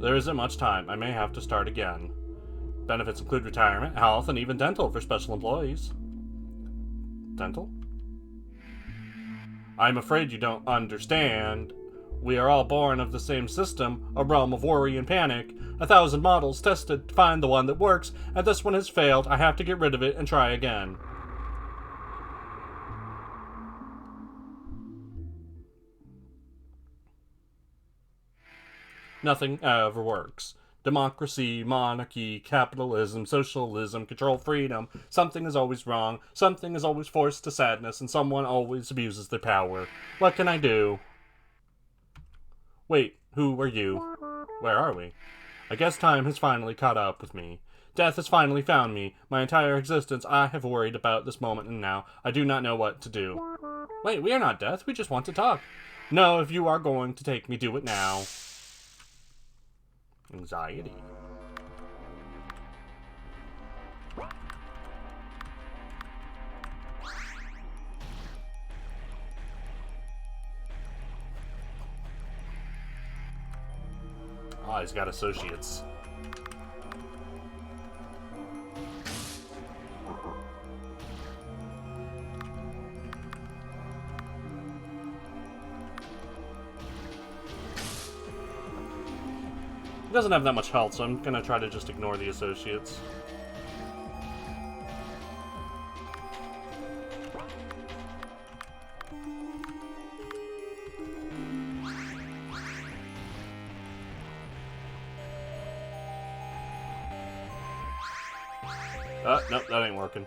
There isn't much time. I may have to start again. Benefits include retirement, health, and even dental for special employees. Dental? I'm afraid you don't understand. We are all born of the same system, a realm of worry and panic. 1,000 models tested to find the one that works, and this one has failed. I have to get rid of it and try again. Nothing ever works. Democracy, monarchy, capitalism, socialism, control, freedom. Something is always wrong, something is always forced to sadness, and someone always abuses their power. What can I do? Wait, who are you? Where are we? I guess time has finally caught up with me. Death has finally found me. My entire existence I have worried about this moment, and now I do not know what to do. Wait, we are not death. We just want to talk. No, if you are going to take me, do it now. Anxiety. Oh, he's got associates. He doesn't have that much health, so I'm gonna try to just ignore the associates. Nope, that ain't working.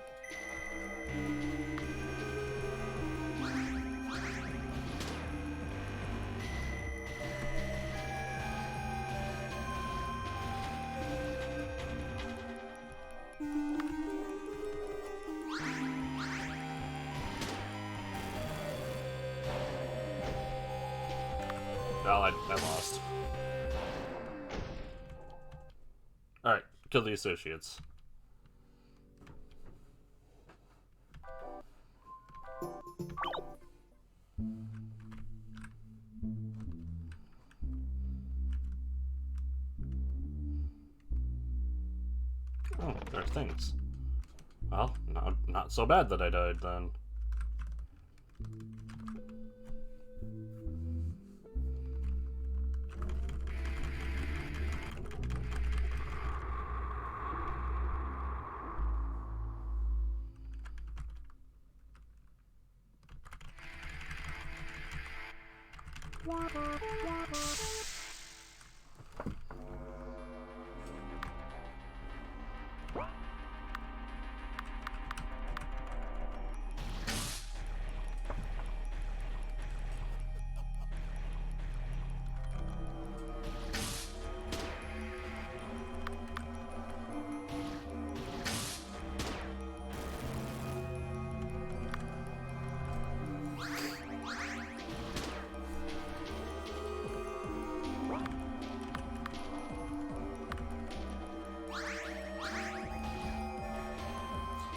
Well, I lost. Alright, kill the associates. Oh, there are things. Well, not so bad that I died then.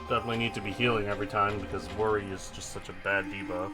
Definitely need to be healing every time because worry is just such a bad debuff.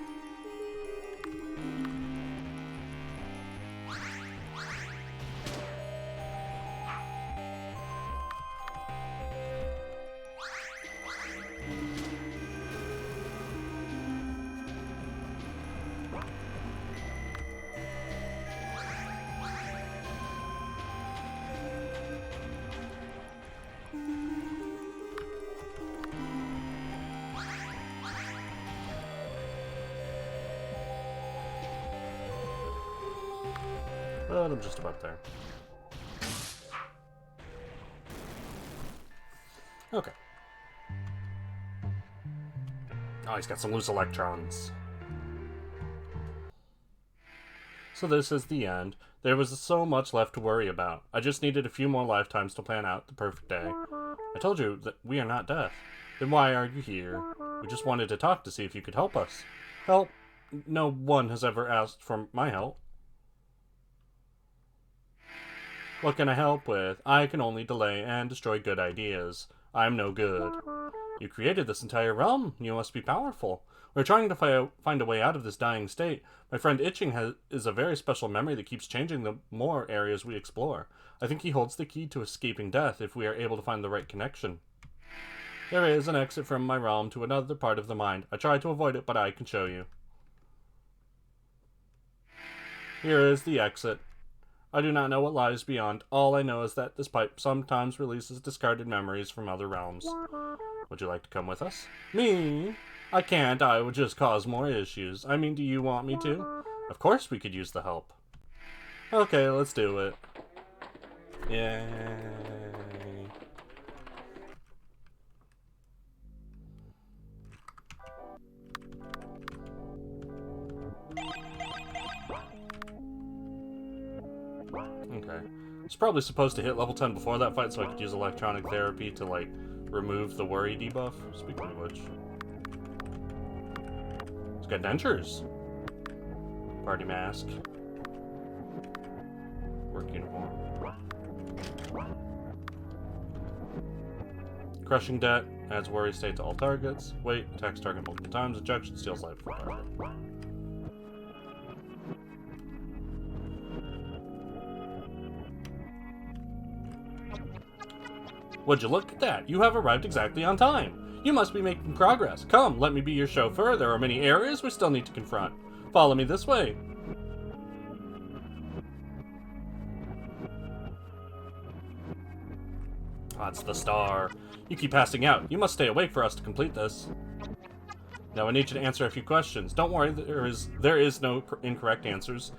But I'm just about there. Okay. Oh, he's got some loose electrons. So this is the end. There was so much left to worry about. I just needed a few more lifetimes to plan out the perfect day. I told you that we are not death. Then why are you here? We just wanted to talk to see if you could help us. Help? No one has ever asked for my help. What can I help with? I can only delay and destroy good ideas. I'm no good. You created this entire realm. You must be powerful. We're trying to find a way out of this dying state. My friend Itching is a very special memory that keeps changing the more areas we explore. I think he holds the key to escaping death if we are able to find the right connection. There is an exit from my realm to another part of the mind. I tried to avoid it, but I can show you. Here is the exit. I do not know what lies beyond. All I know is that this pipe sometimes releases discarded memories from other realms. Would you like to come with us? Me? I can't. I would just cause more issues. I mean, do you want me to? Of course we could use the help. Okay, let's do it. Yay. Okay. It's probably supposed to hit level 10 before that fight so I could use electronic therapy to, like, remove the worry debuff. Speaking of which. It's got dentures. Party mask. Work uniform. Crushing debt. Adds worry state to all targets. Wait. Attacks target multiple times. Ejection steals life from target. Would you look at that? You have arrived exactly on time. You must be making progress. Come, let me be your chauffeur. There are many areas we still need to confront. Follow me this way. That's the star. You keep passing out. You must stay awake for us to complete this. Now I need you to answer a few questions. Don't worry, there is no incorrect answers.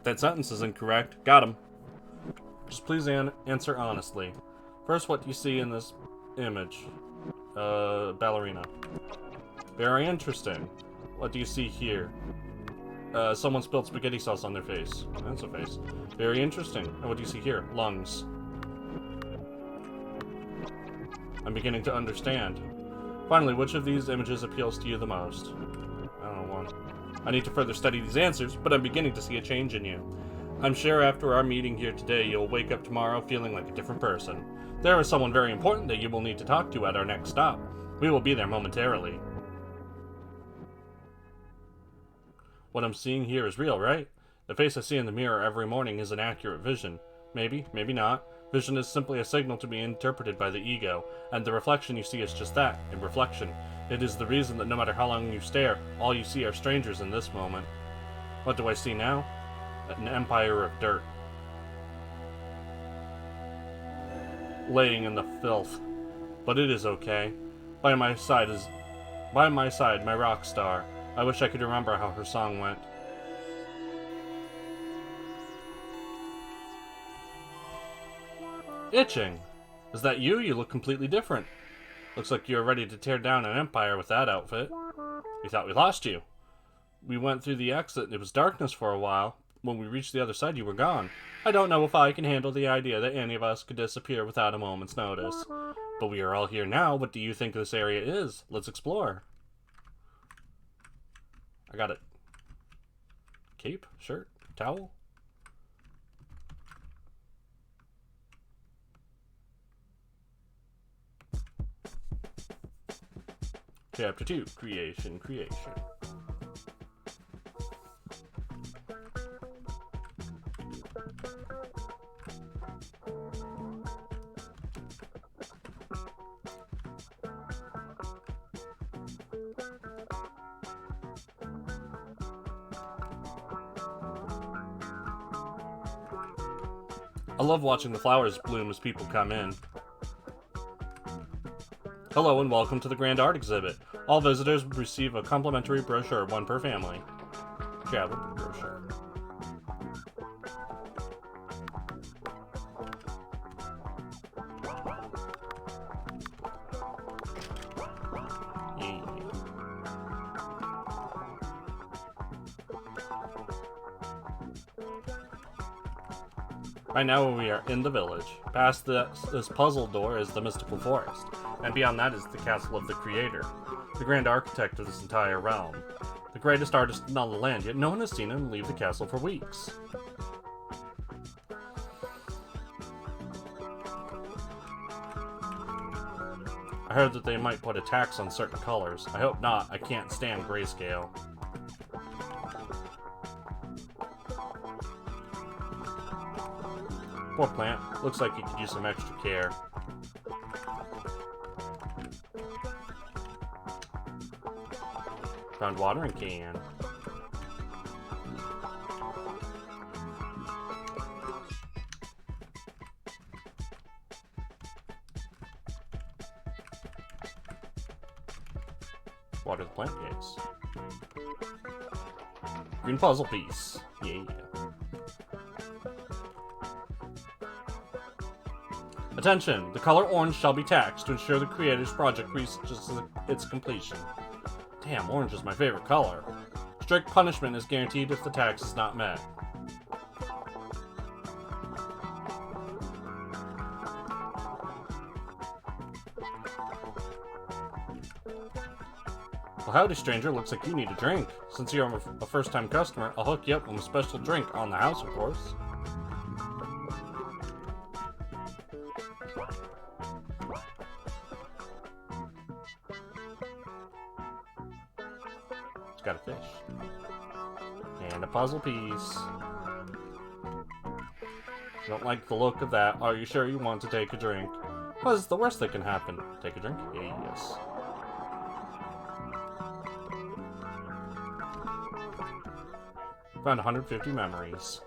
That sentence is incorrect. Got him. Just please answer honestly. First, what do you see in this image? Ballerina. Very interesting. What do you see here? Someone spilled spaghetti sauce on their face. That's a face. Very interesting. And what do you see here? Lungs. I'm beginning to understand. Finally, which of these images appeals to you the most? I don't know one. I need to further study these answers, but I'm beginning to see a change in you. I'm sure after our meeting here today, you'll wake up tomorrow feeling like a different person. There is someone very important that you will need to talk to at our next stop. We will be there momentarily. What I'm seeing here is real, right? The face I see in the mirror every morning is an accurate vision. Maybe, maybe not. Vision is simply a signal to be interpreted by the ego, and the reflection you see is just that, a reflection. It is the reason that no matter how long you stare, all you see are strangers in this moment. What do I see now? An empire of dirt. Laying in the filth. But it is okay. By my side, my rock star. I wish I could remember how her song went. Itching. Is that you? You look completely different. Looks like you're ready to tear down an empire with that outfit. We thought we lost you. We went through the exit and it was darkness for a while. When we reached the other side, you were gone. I don't know if I can handle the idea that any of us could disappear without a moment's notice. But we are all here now. What do you think this area is? Let's explore. I got it. Cape? Shirt? Towel? Chapter 2. Creation. I love watching the flowers bloom as people come in. Hello and welcome to the Grand Art Exhibit. All visitors receive a complimentary brochure, one per family. Travel brochure. Yeah. Right now we are in the village. Past this puzzle door is the mystical forest, and beyond that is the castle of the creator, the grand architect of this entire realm, the greatest artist in all the land, yet no one has seen him leave the castle for weeks. I heard that they might put a tax on certain colors. I hope not. I can't stand grayscale. Poor plant. Looks like it could use some extra care. Found watering can. Water the plant case. Green puzzle piece. Yeah. Attention! The color orange shall be taxed to ensure the creator's project reaches its completion. Damn, orange is my favorite color. Strict punishment is guaranteed if the tax is not met. Well, howdy, stranger. Looks like you need a drink. Since you're a first-time customer, I'll hook you up with a special drink on the house, of course. It's got a fish. And a puzzle piece. Don't like the look of that. Are you sure you want to take a drink? What is the worst that can happen? Take a drink? Yes. Found 150 memories.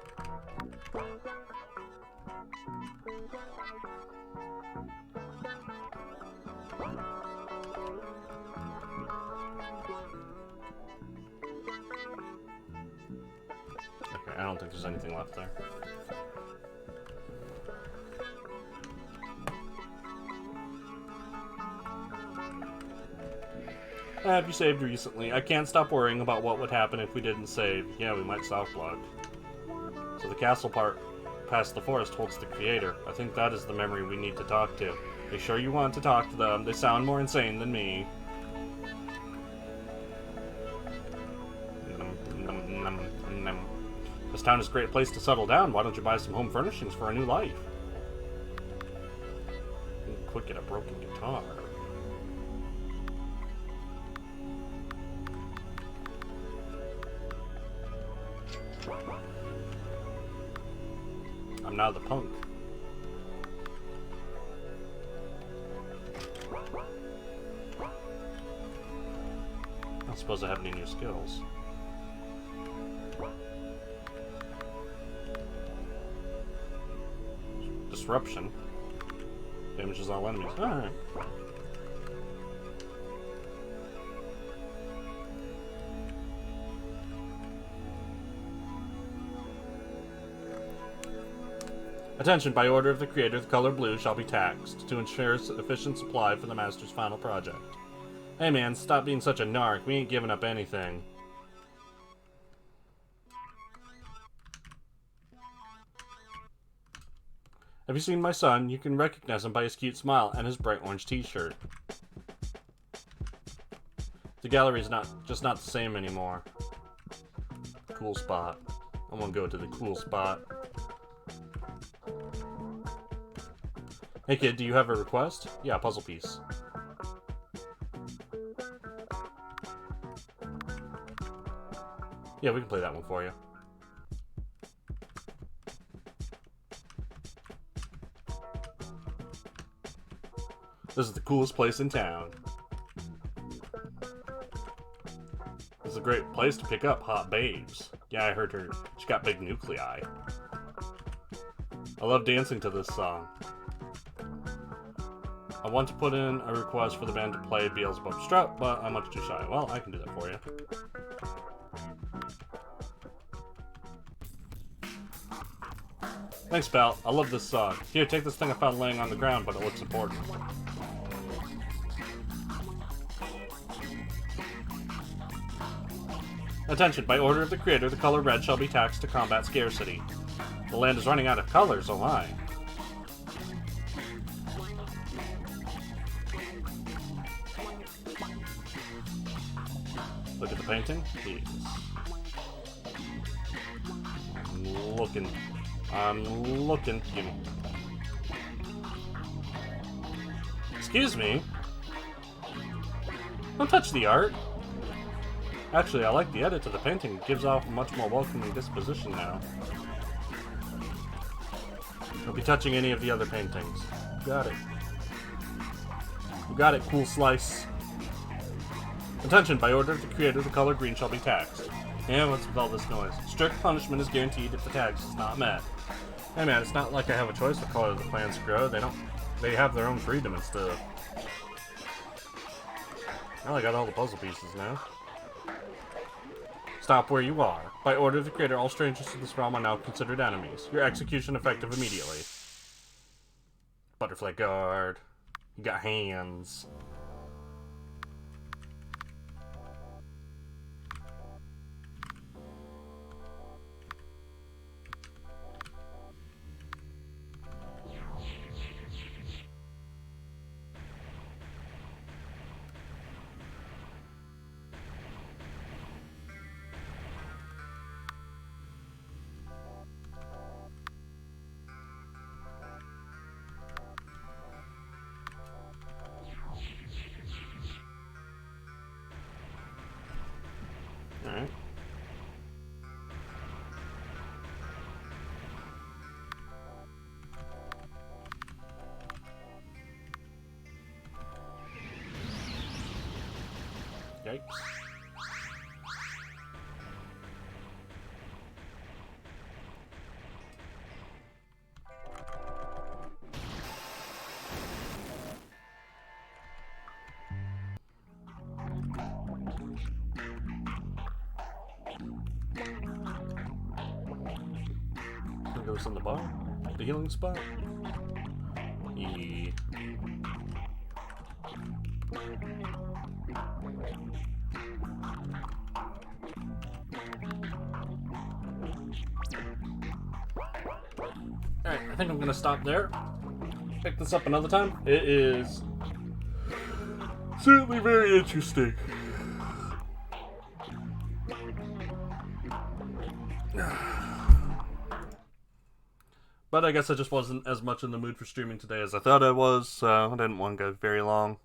Okay, I don't think there's anything left there. Have you saved recently? I can't stop worrying about what would happen if we didn't save. Yeah, we might soft block. So the castle part past the forest holds the creator. I think that is the memory we need to talk to. Are you sure you want to talk to them? They sound more insane than me. This town is a great place to settle down. Why don't you buy some home furnishings for a new life? Quick, get a broken guitar. I'm now the punk. I don't suppose I have any new skills. Disruption. Damages all enemies. Alright. Attention, by order of the creator, the color blue shall be taxed to ensure efficient supply for the master's final project. Hey man, stop being such a narc. We ain't giving up anything. Have you seen my son? You can recognize him by his cute smile and his bright orange t-shirt. The gallery is just not the same anymore. Cool spot. I'm gonna go to the cool spot. Hey kid, do you have a request? Yeah, puzzle piece. Yeah, we can play that one for you. This is the coolest place in town. This is a great place to pick up hot babes. Yeah, I heard her. She got big nuclei. I love dancing to this song. I want to put in a request for the band to play Beelzebub Strut, but I'm much too shy. Well, I can do that for you. Thanks, pal. I love this song. Here, take this thing I found laying on the ground, but it looks important. Attention, by order of the creator, the color red shall be taxed to combat scarcity. The land is running out of colors, oh my. Look at the painting, please. I'm looking. Give me. Excuse me? Don't touch the art. Actually, I like the edit to the painting. It gives off a much more welcoming disposition now. Don't be touching any of the other paintings. Got it. You got it, cool slice. Attention, by order of the creator, the color green shall be taxed. Yeah, what's with all this noise? Strict punishment is guaranteed if the tax is not met. Hey man, it's not like I have a choice what color the plants grow. They have their own freedom and stuff. Well, I got all the puzzle pieces now. Stop where you are. By order of the creator, all strangers to this realm are now considered enemies. Your execution effective immediately. Butterfly guard. You got hands. Alright. Yikes. Goes in the bar, the healing spot. Yeah. Alright, I think I'm gonna stop there. Pick this up another time. It is certainly very interesting. But I guess I just wasn't as much in the mood for streaming today as I thought I was, so I didn't want to go very long.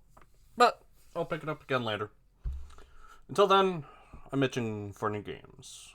But I'll pick it up again later. Until then, I'm itching for new games.